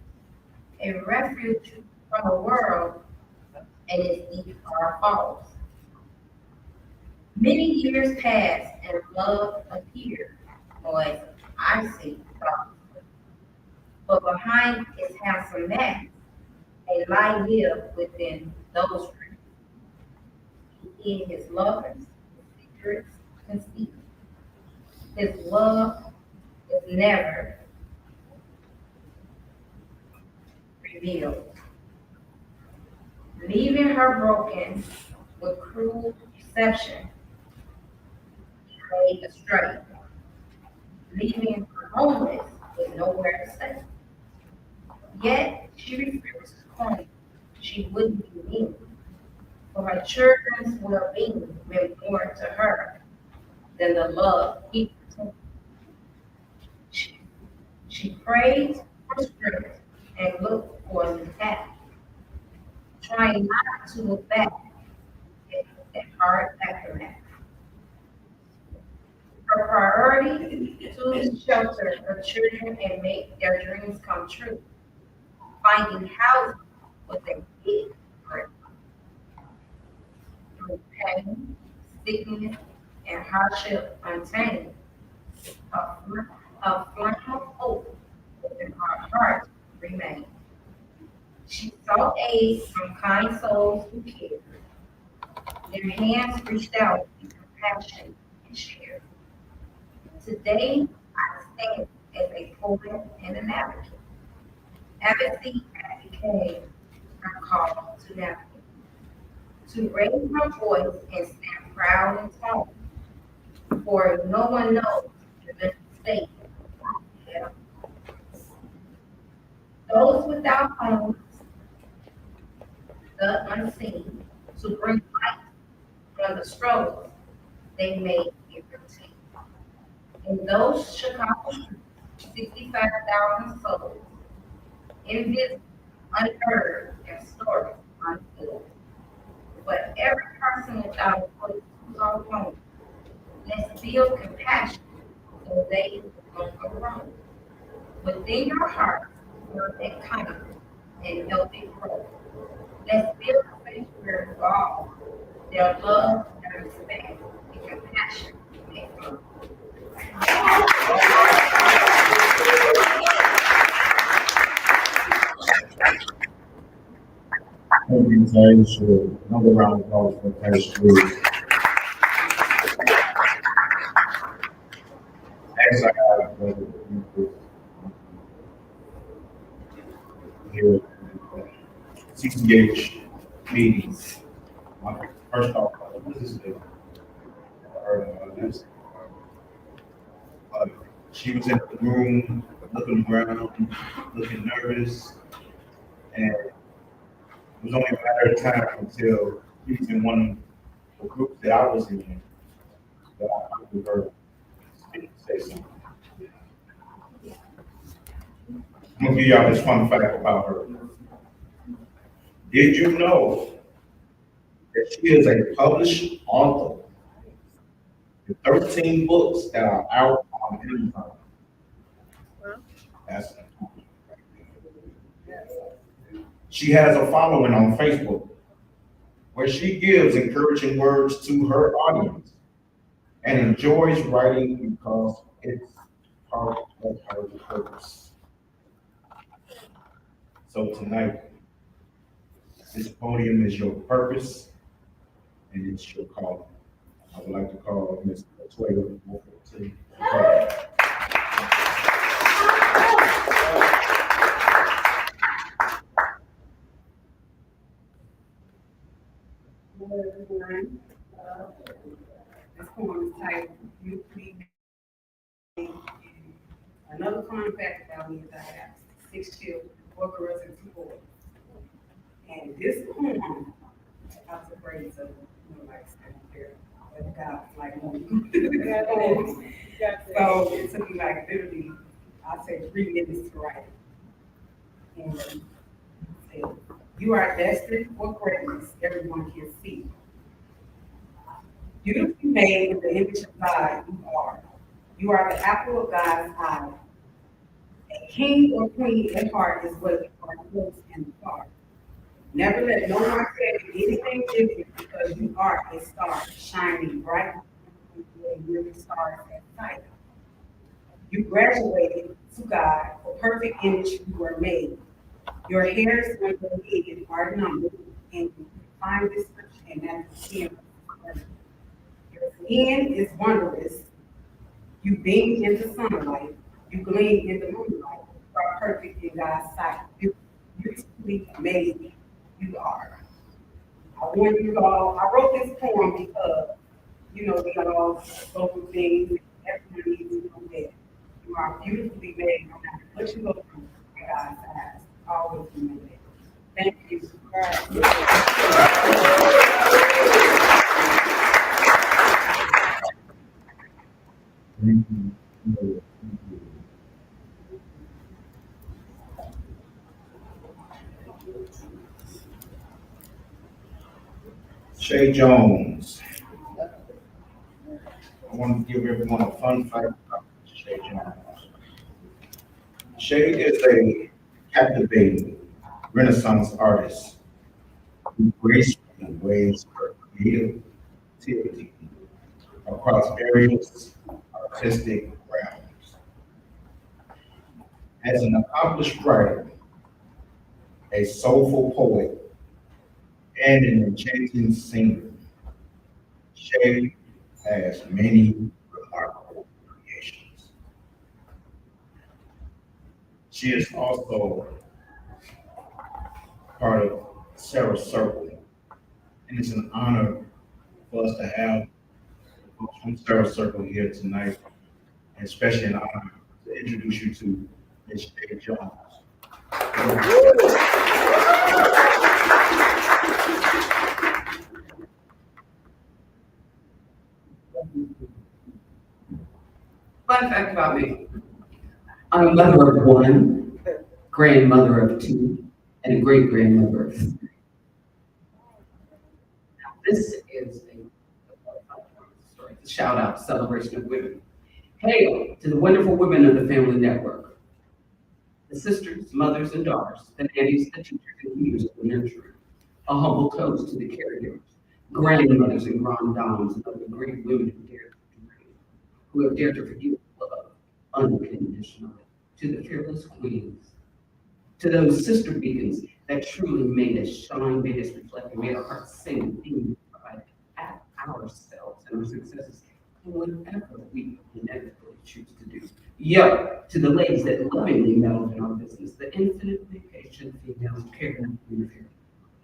A refuge from a world and its deep far falls. Many years passed and love appeared, or as I see, but behind his handsome mask, a light lived within those dreams. He hid his lovers, his secrets concealed. His love is never revealed. Leaving her broken with cruel deception, led astray. Leaving her homeless with nowhere to stay. Yet she refused to claim she wouldn't be mean, for her children's well-being meant more to her than the love he pretended. She prayed for strength and looked for an attack, trying not to look back at hard aftermath. Her priority to shelter her children and make their dreams come true. Finding housing was a big break. Through pain, sickness, and hardship untamed, a flame of hope within her heart remained. She sought aid from kind souls who cared. Their hands reached out in compassion and shared. Today, I stand as a poet and an advocate. Advocacy became her call to navigate. To raise her voice and stand proud and tall. For no one knows the mental state. Those without homes, the unseen, to bring light from the struggles they made in routine. In those Chicago streets, 65,000 souls, invisible, unheard, and stories untold. But every person without a voice who's all alone, let's build compassion so they don't go wrong. Within your heart, work and kindness and healthy growth. Let's build a sanctuary for all. Their love and respect and compassion may flow. Thank you, Taisha. Another round of applause for Taisha. I have here CCH meetings. First off, this is the, she was in the room, looking around, looking nervous, and it was only a matter of time until she was in one of the groups that I was in, that I heard her say something. I'm gonna give y'all this fun fact about her. Did you know that she is a published author? The 13 books that are out on Amazon. That's she has a following on Facebook where she gives encouraging words to her audience and enjoys writing because it's part of her purpose. So tonight, this podium is your purpose and it's your calling. I would like to call Ms. Latoya Wolford to the podium. Hello, everyone. This poem is titled, You Please Me. Another fun fact about me is I have 6 children, 4 girls and 2 boys. And this poem, I was afraid of, like, standing there, but God, like, so it took me like literally, I'd say 3 minutes to write it. And it said, you are destined for greatness, everyone can see. Beautifully made in the image of God, you are. You are the apple of God's eye. A king or queen at heart is what you are close and far. Never let no one tell you anything different because you are a star shining bright and really stars at sight. You graduated to God, for perfect image you were made. Your hairs on your head are numbered, and you find description, and that's the skin. Your skin is wondrous. You beam in the sunlight. You gleam in the moonlight. You are perfect in God's sight. You beautifully made you are. I want you all, I wrote this poem because, we all go through things. Everyone needs to know that you are beautifully made, no matter what you go through in God's eyes. Always remember that. Thank you. Shay Jones. I want to give everyone a fun fact about Shay Jones. Shay is a captivating Renaissance artist who gracefully waves her creativity across various artistic realms. As an accomplished writer, a soulful poet, and an enchanting singer, Shay has many remarkable creations. She is also part of Sarah Circle, and it's an honor for us to have folks from Sarah Circle here tonight, and especially an honor to introduce you to Ms. Shay Jones. Fun fact about me. I'm a mother of 1, grandmother of 2, and a great-grandmother of 3. Now, this is a shout-out celebration of women. Hail to the wonderful women of the Family Network. The sisters, mothers, and daughters, the nannies, the teachers, and leaders of the nurturing. A humble toast to the caregivers, grandmothers, and granddames of the great women who have dared to forgive love unconditionally, to the fearless queens, to those sister beacons that truly made us shine, made us reflect, and made our hearts sing, being pride at ourselves and our successes, whatever we inevitably choose to do. Yo, to the ladies that lovingly meddled in our business, the infinitely patient females caring community.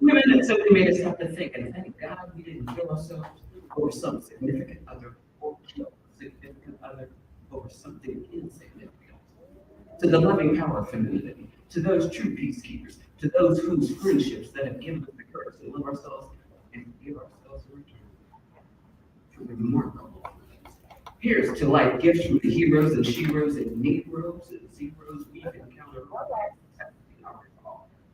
Women that simply made us have to think, and thank God we didn't kill ourselves over some significant other, or kill a significant other over something insignificant. To the loving power femininity, to those true peacekeepers, to those whose friendships that have given us the courage to love ourselves and give ourselves a return. Truly remarkable. Here's to life gifts from the heroes and sheroes and Negroes and zeros we've encountered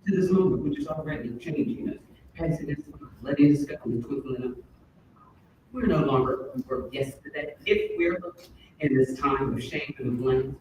to this moment, which is already changing us, passing us, letting us go and twinkling up. We're no longer who we were yesterday. If we're looking in this time of shame and blame,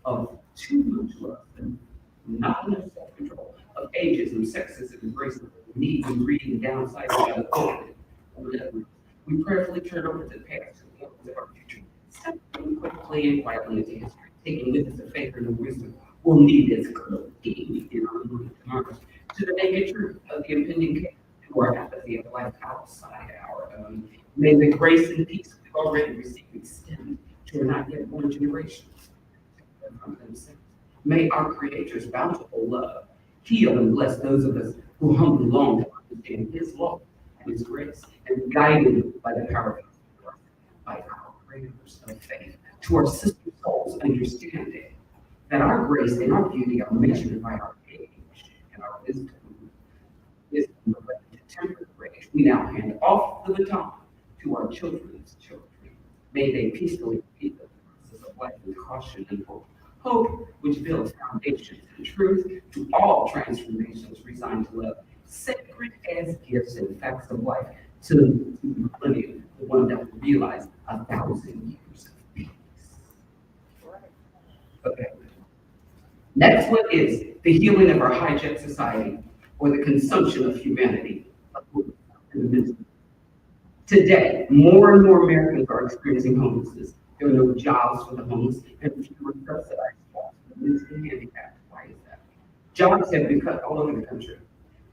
of too much love and not enough self-control, of ageism, sexism, racism, need and greed and downside of the COVID, whatever, we prayerfully turn over to the past and look to our future. Stepping quickly and quietly into history, taking with us a faith and wisdom we'll need as cloaking in our movement tomorrow. To the naked truth of the impending case, to our apathy of life outside our own. May the grace and peace we've already received extend to our not yet born generations. From themselves. May our Creator's bountiful love heal and bless those of us who humbly long to understand His law and His grace, and guided by the power of His word, by our prayers of faith, to our sister souls understanding that our grace and our beauty are measured by our age and our wisdom. Wisdom related to temperate rage. We now hand off the baton to our children's children. May they peacefully repeat the process of life with caution and hope. Hope, which builds foundations and truth to all transformations resigned to love, sacred as gifts and facts of life to the millennium, the one that will realize 1,000 years of peace. Okay. Next one is the healing of our hijacked society, or the consumption of humanity. Today, more and more Americans are experiencing homelessness. There are no jobs for the homeless and fewer subsidized jobs for the mentally handicapped. Why is that? Jobs have been cut all over the country,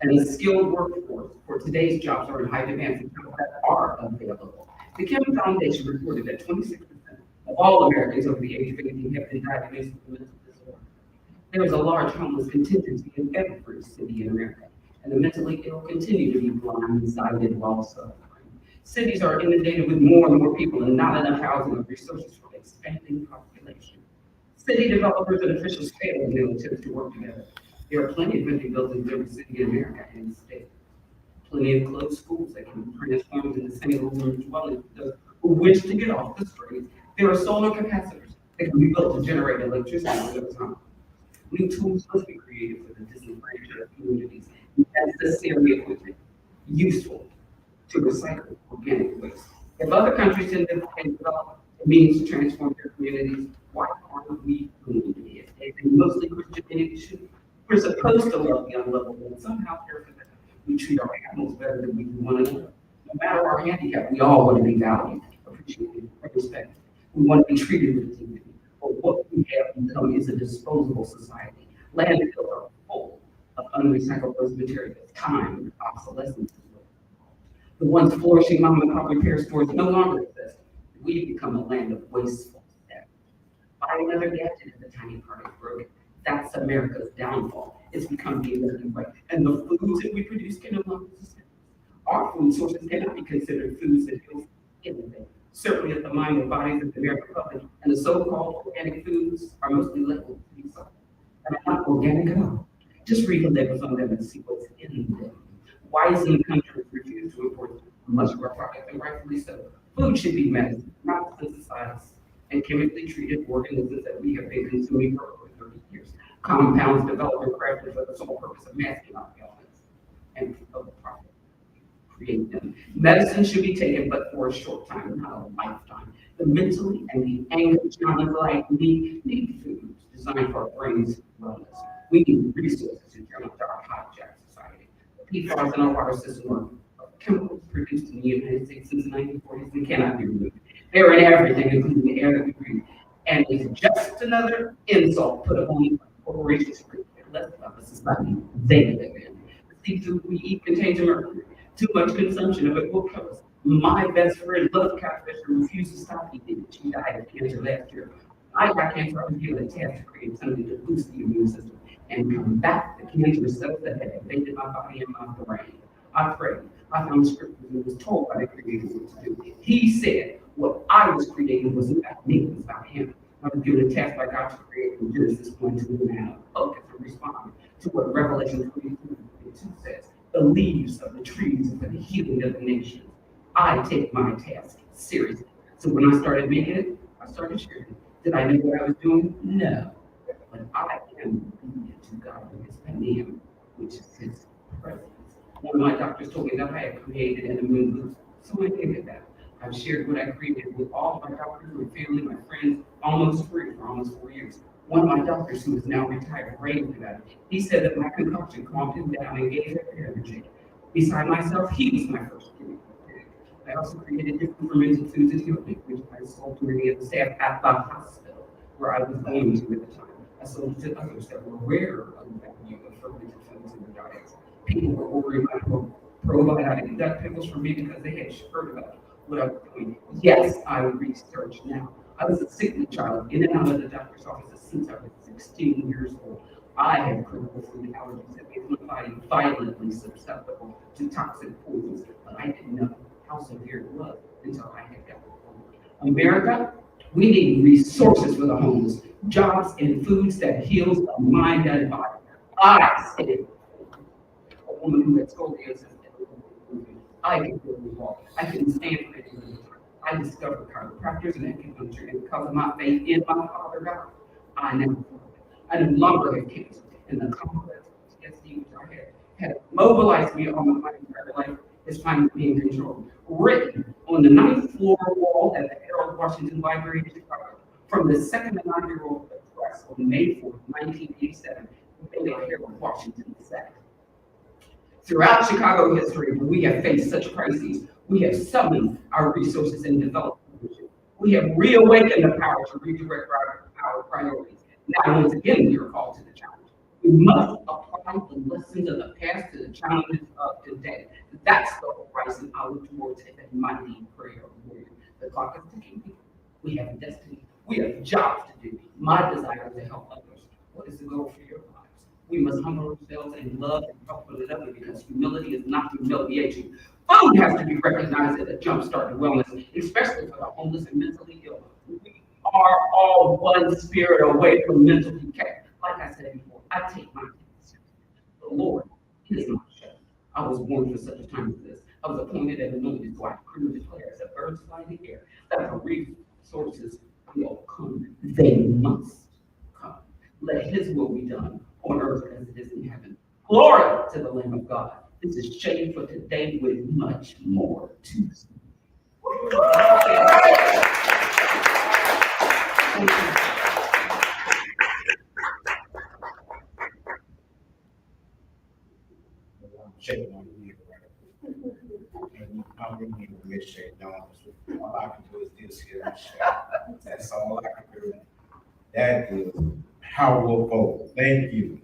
and the skilled workforce for today's jobs are in high demand for jobs that are available. The Kim Foundation reported that 26% of all Americans over the age of 18 have been diagnosed with mental disorder. There is a large homeless contingency in every city in America, and the mentally ill continue to be blindsided while suffering. Cities are inundated with more and more people and not enough housing or resources for the expanding population. City developers and officials fail in their attempts to work together. There are plenty of empty buildings in every city in America and the state. Plenty of closed schools that can be transformed into single-room dwellings for those who wish to get off the streets. There are solar capacitors that can be built to generate electricity for those homes. New tools must be created for the disenfranchised communities. Necessary equipment, useful to recycle organic waste. If other countries can develop means to transform their communities, why aren't we doing it? They mostly Christianity should. We're supposed to love the unlovable, and somehow we treat our animals better than we do one another. No matter our handicap, we all want to be valued, appreciated, and respected. We want to be treated with dignity. But what we have become is a disposable society. Landfills are full of unrecycled waste materials, time, and obsolescence. The once flourishing mom and pop repair stores no longer exist. We've become a land of wasteful debt. Buy another gadget if the tiny part is broken. That's America's downfall. It's become the American way. And the foods that we produce can no longer sustain. Our food sources cannot be considered foods that heal anything. Certainly at the mind and bodies of the American public, and the so-called organic foods are mostly labeled to be so. And are not organic at all. Just read the labels on them and see what's in them. Wisely, countries refuse to import much of our product, and rightfully so. Food should be medicine, not synthesized and chemically treated organisms that we have been consuming for over 30 years. Compounds developed and crafted for the sole purpose of masking our ailments and of the profit. Create them. Medicine should be taken, but for a short time, not a lifetime. The mentally and the anxious like me need foods designed for our brains' wellness. We need resources to challenge our hijacked society. PFAS in our water system are chemicals produced in the United States since the 1940s and cannot be removed. They're in everything, including the air that we breathe. And it's just another insult put upon corporations who care less about the society they live in. The seafood we eat contains mercury. Too much consumption of it will kill us. My best friend loved catfish and refused to stop eating it. She died of cancer last year. I got cancer, I was given a test to create something to boost the immune system and combat the cancerous cells that had invaded my body and my brain. I prayed. I found scriptures and was told by the Creator what to do. He said what I was creating wasn't about me, it was about Him. I was given a task by God to create from Genesis 1 to now. Focus and respond to what Revelation 22 says. The leaves of the trees are for the healing of the nations. I take my task seriously. So when I started making it, I started sharing it. Did I know what I was doing? No. But I am obedient to God in His name, which is His presence. One of my doctors told me that I had created an immune boost, so I did that. I've shared what I created with all my doctors, my family, my friends, almost free for almost 4 years. One of my doctors, who is now retired, raved about it. He said that my concoction calmed him down and gave him energy. Beside myself, he was my first guinea pig. I also created different fermented foods and healed me, which I sold to many of the staff at the hospital where I was going to at the time. I sold it to others that were aware of the value of fermented foods in their diets. People were ordering my probiotic gut pickles from me because they had heard about what I was doing. Yes, I research now. I was a sickly child, in and out of the doctor's office since I was 16 years old. I had critical food allergies that made my body violently susceptible to toxic poisons, but I didn't know how severe it was until I had gotten home. America, we need resources for the homeless, jobs and foods that heals the mind and body. I said, a woman who had scoliosis, I could really walk. I couldn't stand for any of the time. I discovered chiropractors and acupuncture, and because of my faith in my Father God, I never felt it. I no longer had cancer, and the complex PTSD which I had mobilized me on my entire life is finally being controlled. Written on the 9th floor wall at the Harold Washington Library in Chicago, from the second inaugural address on May 4th, 1987, Harold Washington said, throughout Chicago history, when we have faced such crises, we have summoned our resources and developed vision. We have reawakened the power to redirect our priorities. Now, once again, we are called to the challenge. We must apply the lessons of the past to the challenges of today. That's the horizon I look towards as a mighty prayer warrior. The clock is ticking. We have a destiny. We have jobs to do. My desire is to help others. What is the goal for your lives? We must humble ourselves and love and help one another, because humility is not humiliation. Food has to be recognized as a jumpstart to wellness, especially for the homeless and mentally ill. We are all one spirit away from mental decay. Like I said before, I take my things. The Lord is my shepherd. I was born for such a time as this. I was appointed and anointed, so I decree declare as a bird fly in the air that the resources will come. They must come. Let His will be done on earth as it is in heaven. Glory to the Lamb of God. This is Shade for today with much more to see. Shade on the right? And I'm really need to get shade down. All I can do is this here and shade. That's all I can do. That is powerful. Thank you.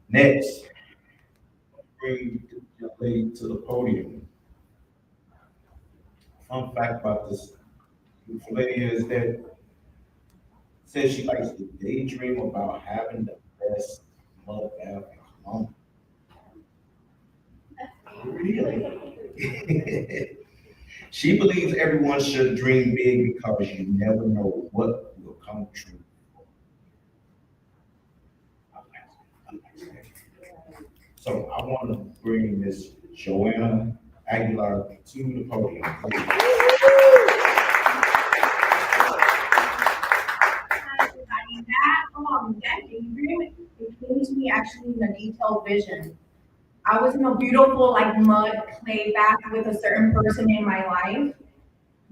Next, bring the lady to the podium. Fun fact about this beautiful lady is that says she likes to daydream about having the best mother ever. Mom. Really? She believes everyone should dream big because you never know what will come true. So I want to bring Miss Joanna Aguilar to the podium. Hi, everybody. That daydream, it came to me actually in a detailed vision. I was in a beautiful, like, mud clay bath with a certain person in my life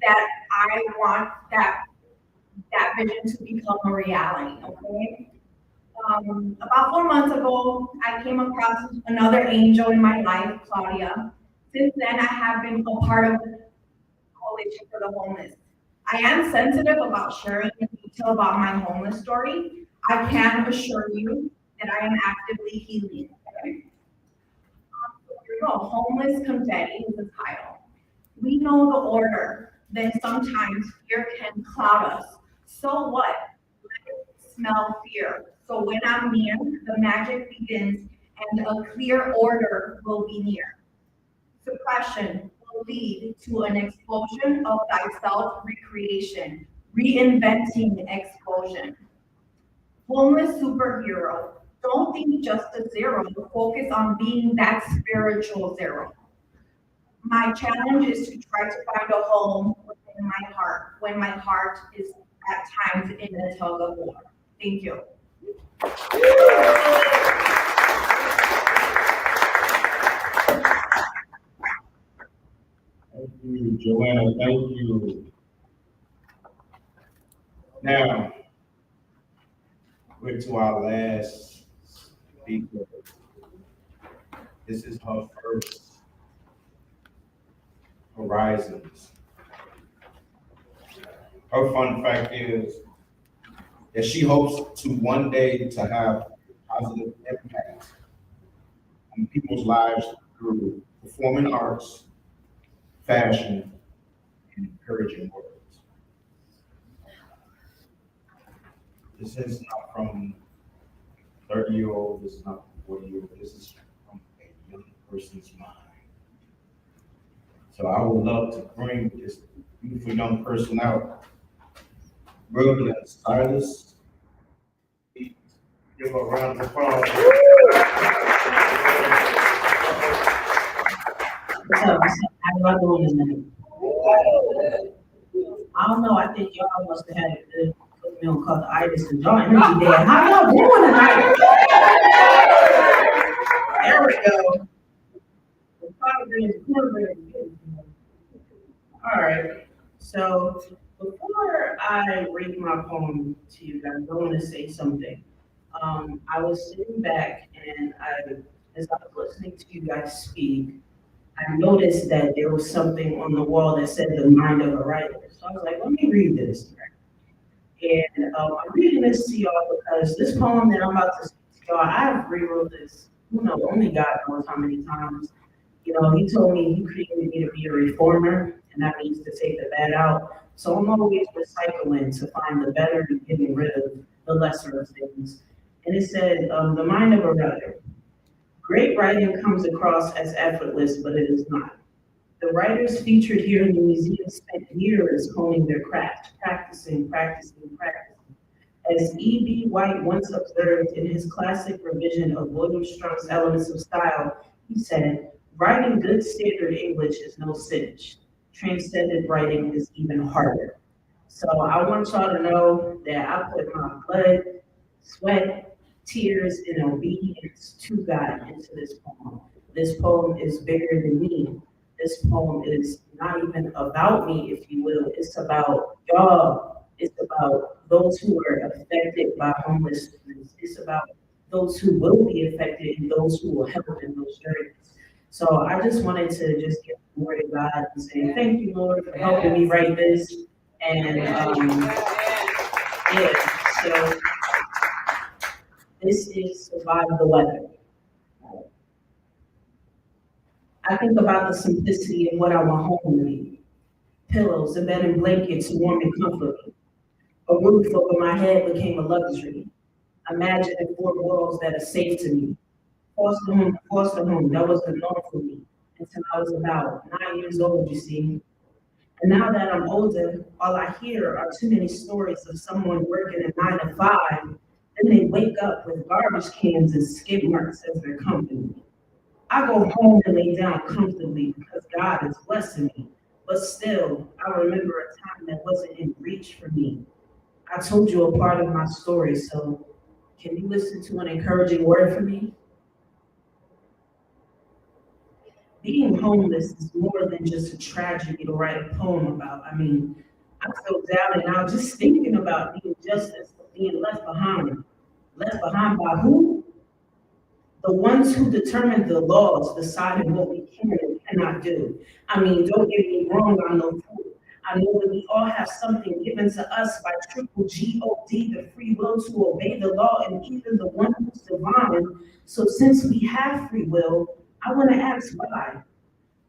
that I want that vision to become a reality, okay? About 4 months ago, I came across another angel in my life, Claudia. Since then, I have been a part of the Coalition for the Homeless. I am sensitive about sharing in detail about my homeless story. I can assure you that I am actively healing. Okay? Here we go. Homeless Confetti is the title. We know the order, then sometimes fear can cloud us. So what? Let it smell fear. So when I'm near, the magic begins and a clear order will be near. Suppression will lead to an explosion of thyself recreation, reinventing explosion. Homeless superhero, don't think just a zero, focus on being that spiritual zero. My challenge is to try to find a home within my heart when my heart is at times in a tug of war. Thank you. Thank you, Joanna, thank you. Now, we're to our last speaker. This is her first Horizons. Her fun fact is that she hopes to one day to have a positive impact on people's lives through performing arts, fashion, and encouraging words. This is not from 30-year-old, this is not from 40-year-old, this is from a young person's mind. So I would love to bring this beautiful young person out. Brother Silas, give her a round of applause. What's up? How y'all doing tonight? I don't know. I think y'all must have had a good meal called the Itis and John Energy Day. How y'all doing tonight? There we go. All right. So before I read my poem to you guys, I want to say something. I was sitting back and as I was listening to you guys speak, I noticed that there was something on the wall that said the mind of a writer. So I was like, let me read this. And I'm reading this to y'all because this poem that I'm about to speak to y'all, I've rewrote this, only God knows how many times. He told me he created me to be a reformer, and that means to take the bad out. So I'm always recycling to find the better and getting rid of the lesser of things. And it said, the mind of a writer. Great writing comes across as effortless, but it is not. The writers featured here in the museum spent years honing their craft, practicing. As E.B. White once observed in his classic revision of William Strong's Elements of Style, he said, writing good standard English is no cinch. Transcendent writing is even harder. So I want y'all to know that I put my blood, sweat, tears, and obedience to God into this poem. This poem is bigger than me. This poem is not even about me, if you will. It's about y'all. It's about those who are affected by homelessness. It's about those who will be affected and those who will help in those journeys. So I just wanted to just give the word of God and say, thank you, Lord, for helping me write this. And so this is Survive the Weather. I think about the simplicity of what I want home to be. Pillows, a bed and blankets, warm and comforting. A roof over my head became a luxury. Imagining four walls that are safe to me. Foster home, that was the norm for me until I was about 9 years old, you see. And now that I'm older, all I hear are too many stories of someone working a 9 to 5, then they wake up with garbage cans and skid marks as their company. I go home and lay down comfortably because God is blessing me. But still, I remember a time that wasn't in reach for me. I told you a part of my story, so can you listen to an encouraging word from me? Being homeless is more than just a tragedy to write a poem about. I mean, I feel down and out just thinking about the injustice of being left behind. Left behind by who? The ones who determine the laws, deciding what we can and cannot do. I mean, don't get me wrong, I'm no fool. I know that we all have something given to us by triple G-O-D, the free will to obey the law and even the one who's divine. So since we have free will, I want to ask why.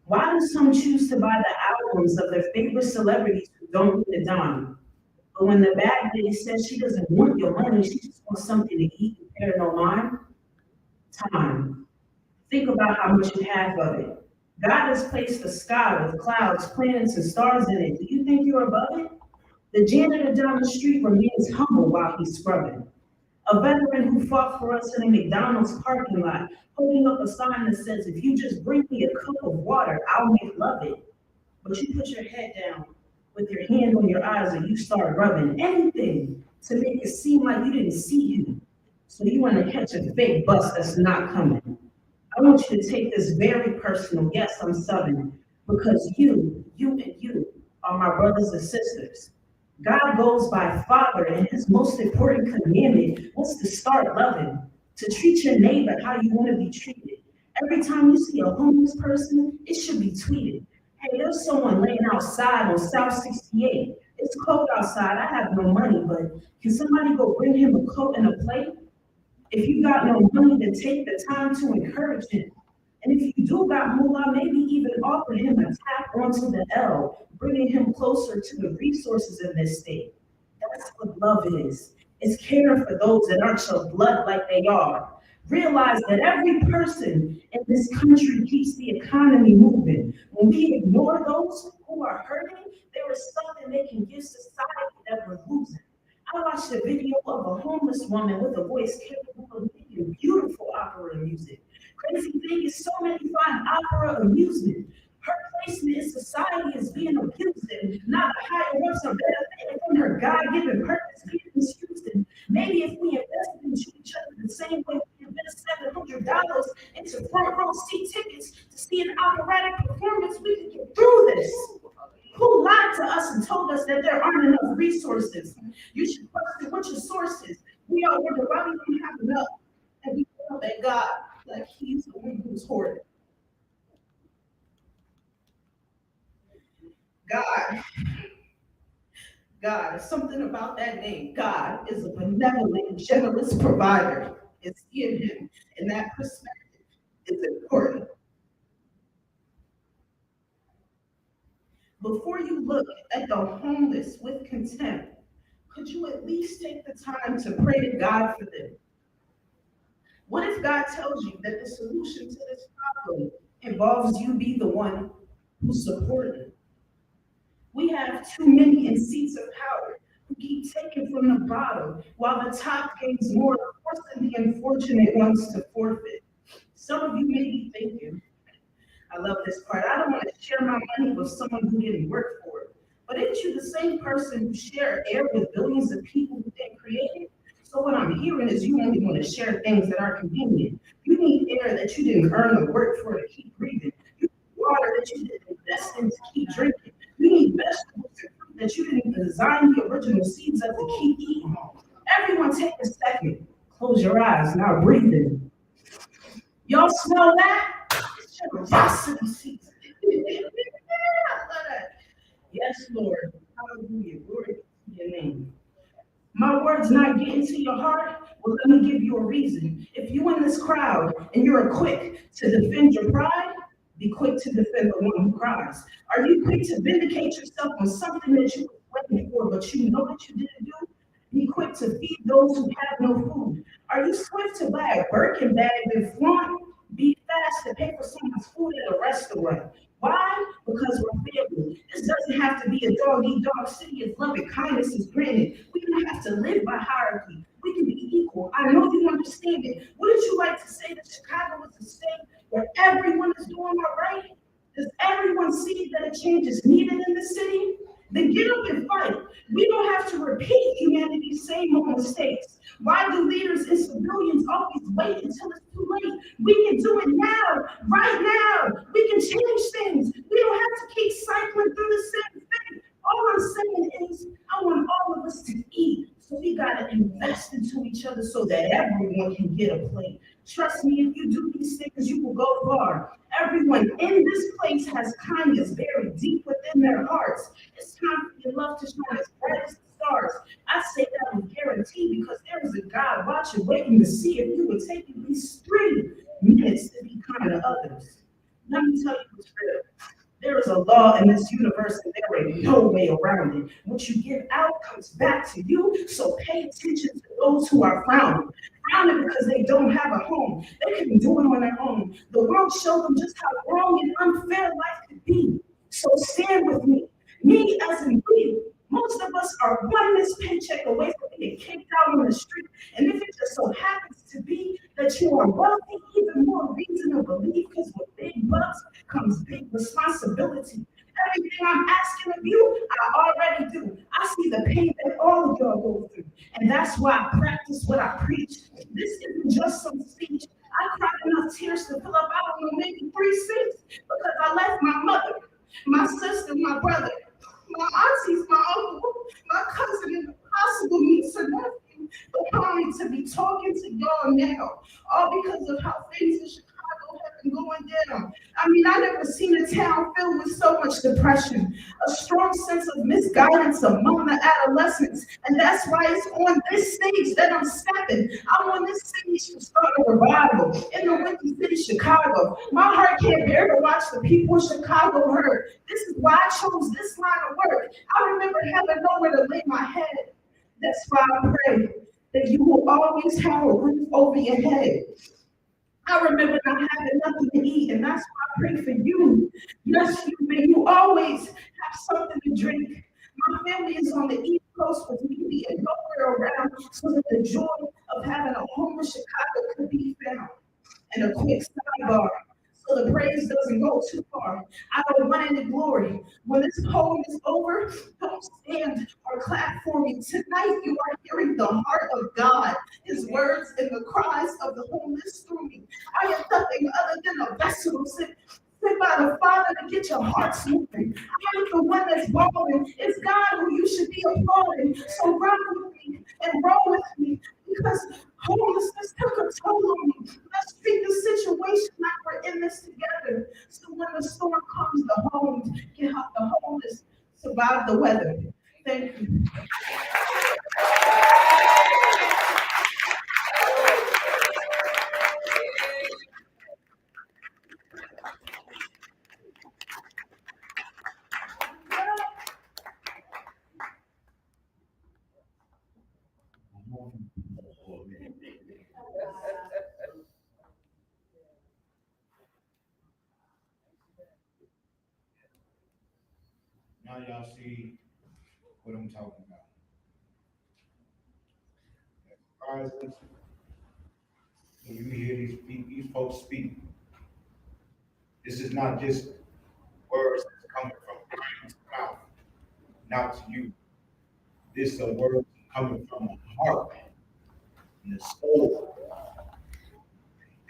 Why do some choose to buy the albums of their favorite celebrities who don't need a dime? But when the bad lady says she doesn't want your money, she just wants something to eat and pay no mind? Time. Think about how much you have of it. God has placed the sky with clouds, planets, and stars in it. Do you think you're above it? The janitor down the street remains humble while he's scrubbing. A veteran who fought for us in a McDonald's parking lot, holding up a sign that says, if you just bring me a cup of water, I'll make love it. But you put your head down with your hand on your eyes and you start rubbing anything to make it seem like you didn't see him. So you want to catch a fake bus that's not coming. I want you to take this very personal. Yes, I'm Southern, because you are my brothers and sisters. God goes by Father, and his most important commandment was to start loving, to treat your neighbor how you want to be treated. Every time you see a homeless person, it should be tweeted. Hey, there's someone laying outside on South 68. It's cold outside. I have no money, but can somebody go bring him a coat and a plate? If you got no money, then take the time to encourage him. And if you do got moolah, maybe even offer him a tap onto the L, bringing him closer to the resources in this state. That's what love is. It's caring for those that aren't your blood like they are. Realize that every person in this country keeps the economy moving. When we ignore those who are hurting, there is something they can give society that we're losing. I watched a video of a homeless woman with a voice capable of making beautiful opera music. Crazy thing is, so many find opera amusement. Her placement in society is being abused, and not the higher ups are benefiting from her God-given purpose being misused. And maybe if we invested into each other the same way we invest $700 into front row seat tickets to see an operatic performance, we could get through this. Who lied to us and told us that there aren't enough resources? You should question what your source is. We all wonder why we don't have enough, and we know that God, like he's the one who's hoarding. God, something about that name. God is a benevolent, generous provider. It's in him, and that perspective is important. Before you look at the homeless with contempt, could you at least take the time to pray to God for them? What if God tells you that the solution to this problem involves you be the one who's supporting? We have too many in seats of power who keep taking from the bottom while the top gains more, forcing the unfortunate ones to forfeit. Some of you may be thinking, I love this part, I don't want to share my money with someone who didn't work for it. But ain't you the same person who share air with billions of people who didn't create it? So what I'm hearing is you only want to share things that are convenient. You need air that you didn't earn or work for to keep breathing. You need water that you didn't invest in to keep drinking. You need vegetables and fruit that you didn't design the original seeds of to keep eating. Everyone take a second. Close your eyes, now breathe in. Y'all smell that? It's generosity season. I love that. Yes, Lord. Hallelujah. Glory to your name. My words not getting to your heart? Well, let me give you a reason. If you in this crowd and you're quick to defend your pride, be quick to defend the one who cries. Are you quick to vindicate yourself on something that you were waiting for, but you know that you didn't do? Be quick to feed those who have no food. Are you swift to buy a Birkin bag and flaunt? Be fast to pay for someone's food at a restaurant. Why? Because we're family. This doesn't have to be a dog-eat-dog city as loving kindness is granted. We don't have to live by hierarchy. We can be equal. I know you understand it. Wouldn't you like to say that Chicago is a state where everyone is doing all right? Does everyone see that a change is needed in the city? Then get up and fight. We don't have to repeat humanity's same old mistakes. Why do leaders and civilians always wait until it's too late? We can do it now, right now. We can change things. We don't have to keep cycling through the same thing. All I'm saying is, I want all of us to eat. So we gotta invest into each other so that everyone can get a plate. Trust me, if you do these things, you will go far. Everyone in this place has kindness buried deep within their hearts. It's time for your love to shine as bright as the stars. I say that with guarantee because there is a God watching, waiting to see if you would take at least 3 minutes to be kind to others. Let me tell you what's real. There is a law in this universe and there ain't no way around it. What you give out comes back to you, so pay attention to those who are frowning. Frowning because they don't have a home. They can do it on their own. The world showed them just how wrong and unfair life could be. So stand with me. Me as in we. Most of us are one missed paycheck away from being kicked out on the street. And if it just so happens to be that you are wealthy, even more reason to believe, because with big bucks comes big responsibility. Everything I'm asking of you, I already do. I see the pain that all of y'all go through. And that's why I practice what I preach. This isn't just some speech. I cried enough tears to fill up, I don't know, maybe 3 seats because I left my mother, my sister, my brother, my aunties, my uncle, my cousin, and the possible niece and nephew behind to be talking to y'all now, all because of how things in Chicago have been going down. I mean, I never seen a town filled with so much depression, a strong sense of misguidance among the adolescents, and that's why it's on this stage that I'm stepping. I'm on this stage to start a revival in the Windy City, Chicago. My heart can't bear to watch the people in Chicago hurt. This is why I chose this line of work. I remember having nowhere to lay my head. That's why I pray that you will always have a roof over your head. I remember not having nothing to eat, and that's why I pray for you. Yes, you may you always have something to drink. My family is on the East Coast with me being nowhere around, so that the joy of having a home in Chicago could be found. And a quick sidebar, so the praise doesn't go too far. I don't want any glory. When this poem is over, don't stand or clap for me. Tonight you are hearing the heart of God, his words and the cries of the homeless through me. I am nothing other than a vessel sent by the Father to get your hearts moving. I am the one that's bawling. It's God who you should be applauding. So run with me and roll with me, because homelessness took a toll on me. Let's treat the situation like we're in this together. So when the storm comes, the homes get out, the homeless survive the weather. Thank you. Now y'all see what I'm talking about. When you hear these folks speak, this is not just words that's coming from Brian's mouth, not to you. This is a word coming from the heart and the soul.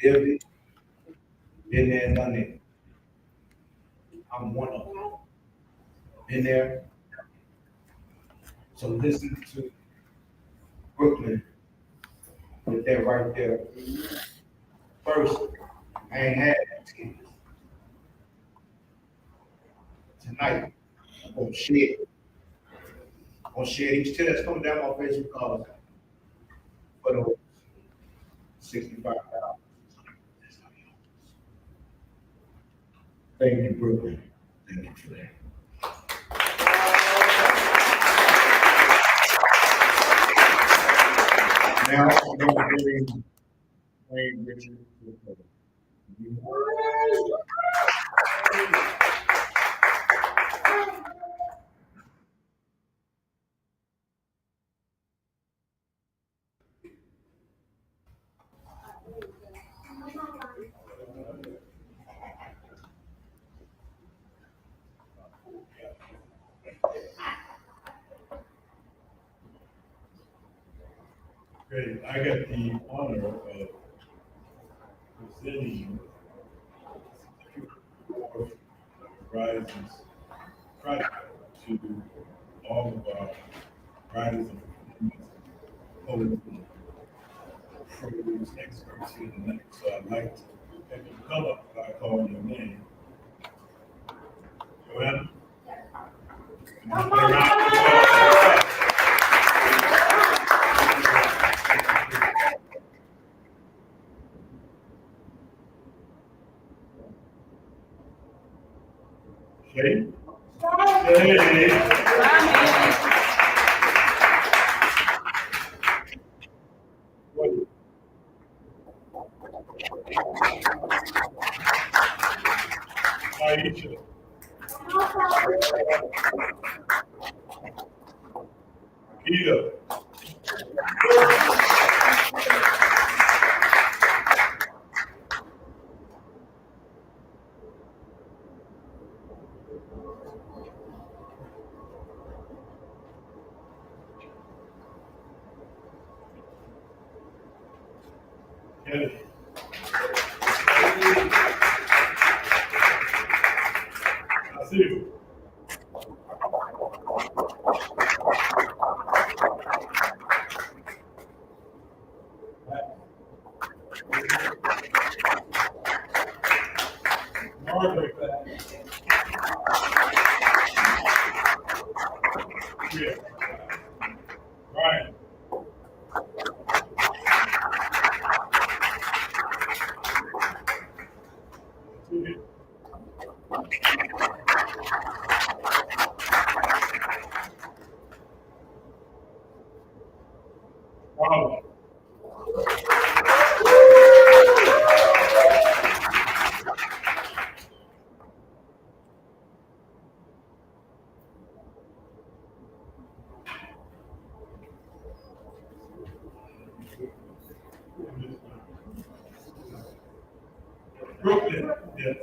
Lived it, been there, done it. I'm one of them. Been there. So listen to Brooklyn with that right there. First, I ain't had tears. Tonight, I'm gonna shed. I'm gonna shed each tear that's coming down my face because for those 65,000. Thank you, Brooklyn. Thank you for that. Now, I'm going to bring Wayne Richard to the podium. Great, I got the honor of presenting Rises project to all of our writers and poets and prose experts here tonight. So I'd like to have you come up by calling your name. Joanna? Shay. Shay. Aisha. Ida. Kennedy. I see you. Margaret. Yeah. Ryan. Wow. Brooklyn, yes.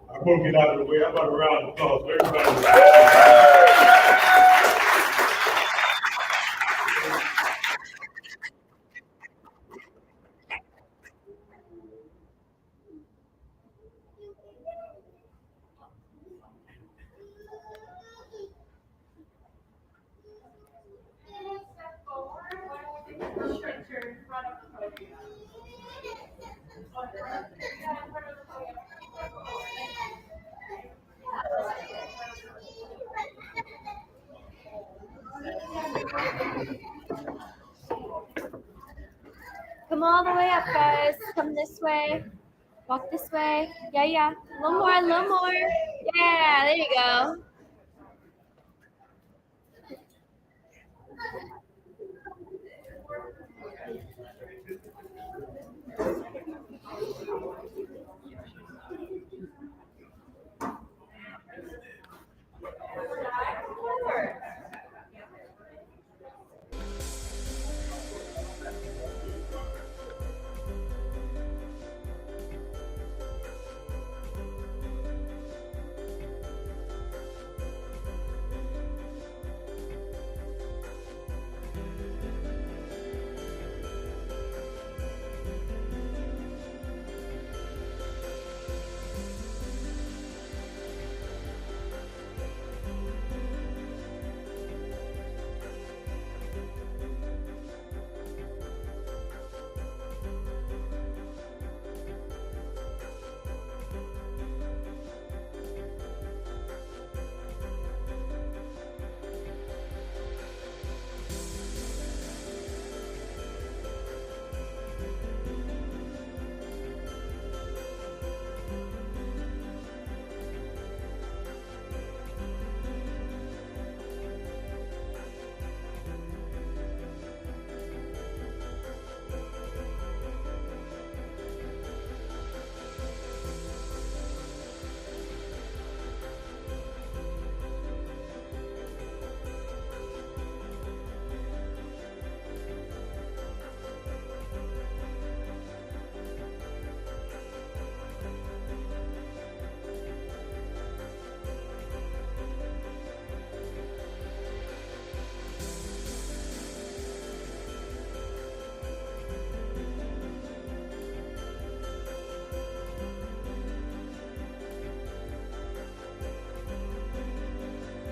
I'm gonna get out of the way. I'm about to round the applause for everybody. Come all the way up, guys. Come this way. Walk this way. Yeah, yeah. A little more, a little more. Yeah, there you go.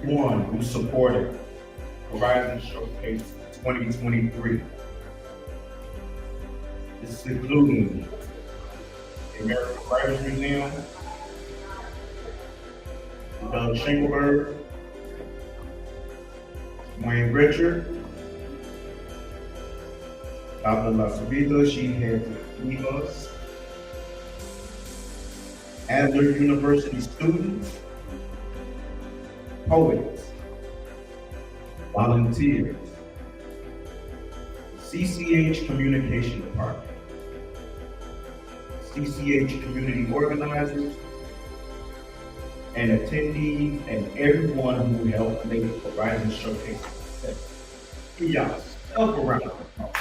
One who supported Horizon Showcase 2023. This is including the American Writers Museum, the Doug Schenkelberg, Wayne Richard, Dr. La Sabida, she had to leave us. Adler University students, poets, volunteers, CCH Communication Department, CCH community organizers, and attendees, and everyone who helped make Horizon Showcase a success. Give y'all a round of applause.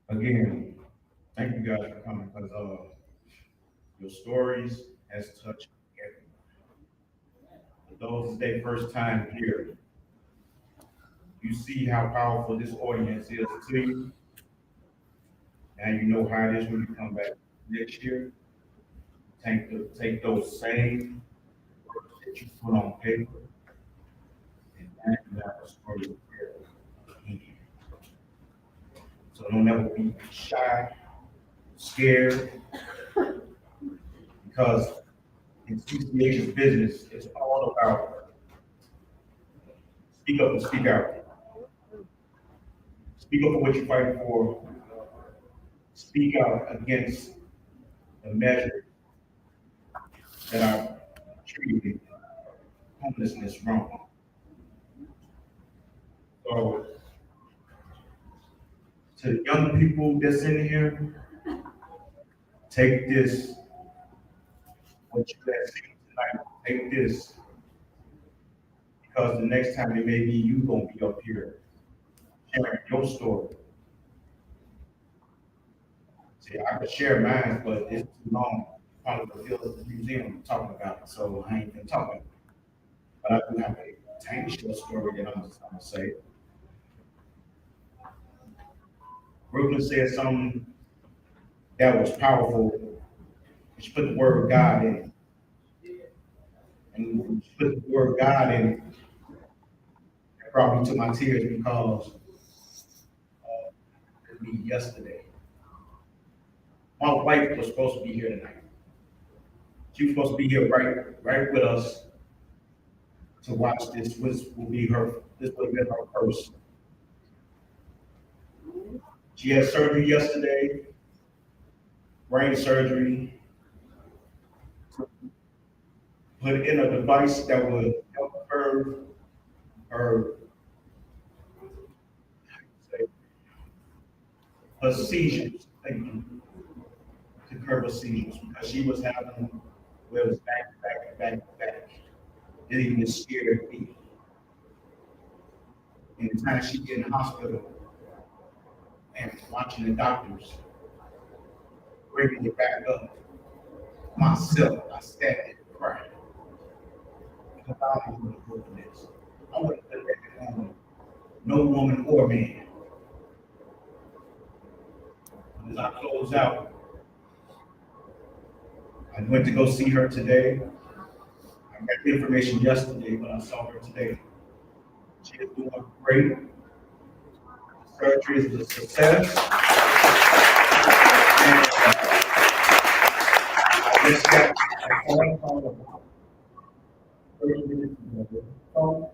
Again, thank you guys for coming, because your stories has touched everyone. For those is their first time here, you see how powerful this audience is to you. Now you know how it is when you come back next year. Take those same words that you put on paper, and now you have a story to tell again. So don't ever be shy, scared, because in CCH's business, it's all about speak up and speak out. Speak up for what you're fighting for. Speak out against the measures that are treating homelessness wrong. So, to the young people that's in here, take this, what you have seen tonight, take this, because the next time it may be you gonna be up here sharing your story. See, I could share mine, but it's too long. Probably the field of the museum talking about it, so I ain't gonna talk about it. But I do have a tiny short story that I'm gonna say. Brooklyn said something that was powerful. She put the word God in it. And when she put the word God in it, it brought me to my tears, because it was me yesterday. My wife was supposed to be here tonight. She was supposed to be here right with us to watch this. This would have been her first. She had surgery yesterday, brain surgery, put in a device that would help her seizures. Thank you. To curb her seizures, because she was having, where it was back. It even scared me. And the time she get in the hospital and watching the doctors bringing it back up, myself, I sat there crying. Because I don't want to go through this. I want to put that on no woman or man. As I close out, I went to go see her today. I got the information yesterday, but I saw her today. She is doing great. The surgery is a success. And I just got a phone call about 30 minutes ago.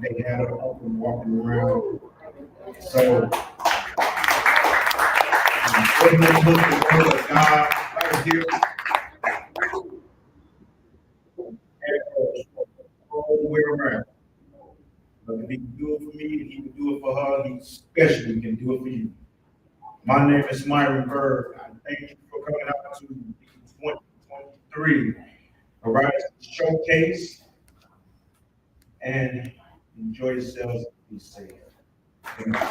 They had her up and walking around. So, I'm going to look at the word of God right here. All the way around. But if he can do it for me, he can do it for her, he especially can do it for you. My name is Myron Berg. I thank you for coming out to the 2023 Horizon Showcase. And enjoy yourselves and be safe. Amen.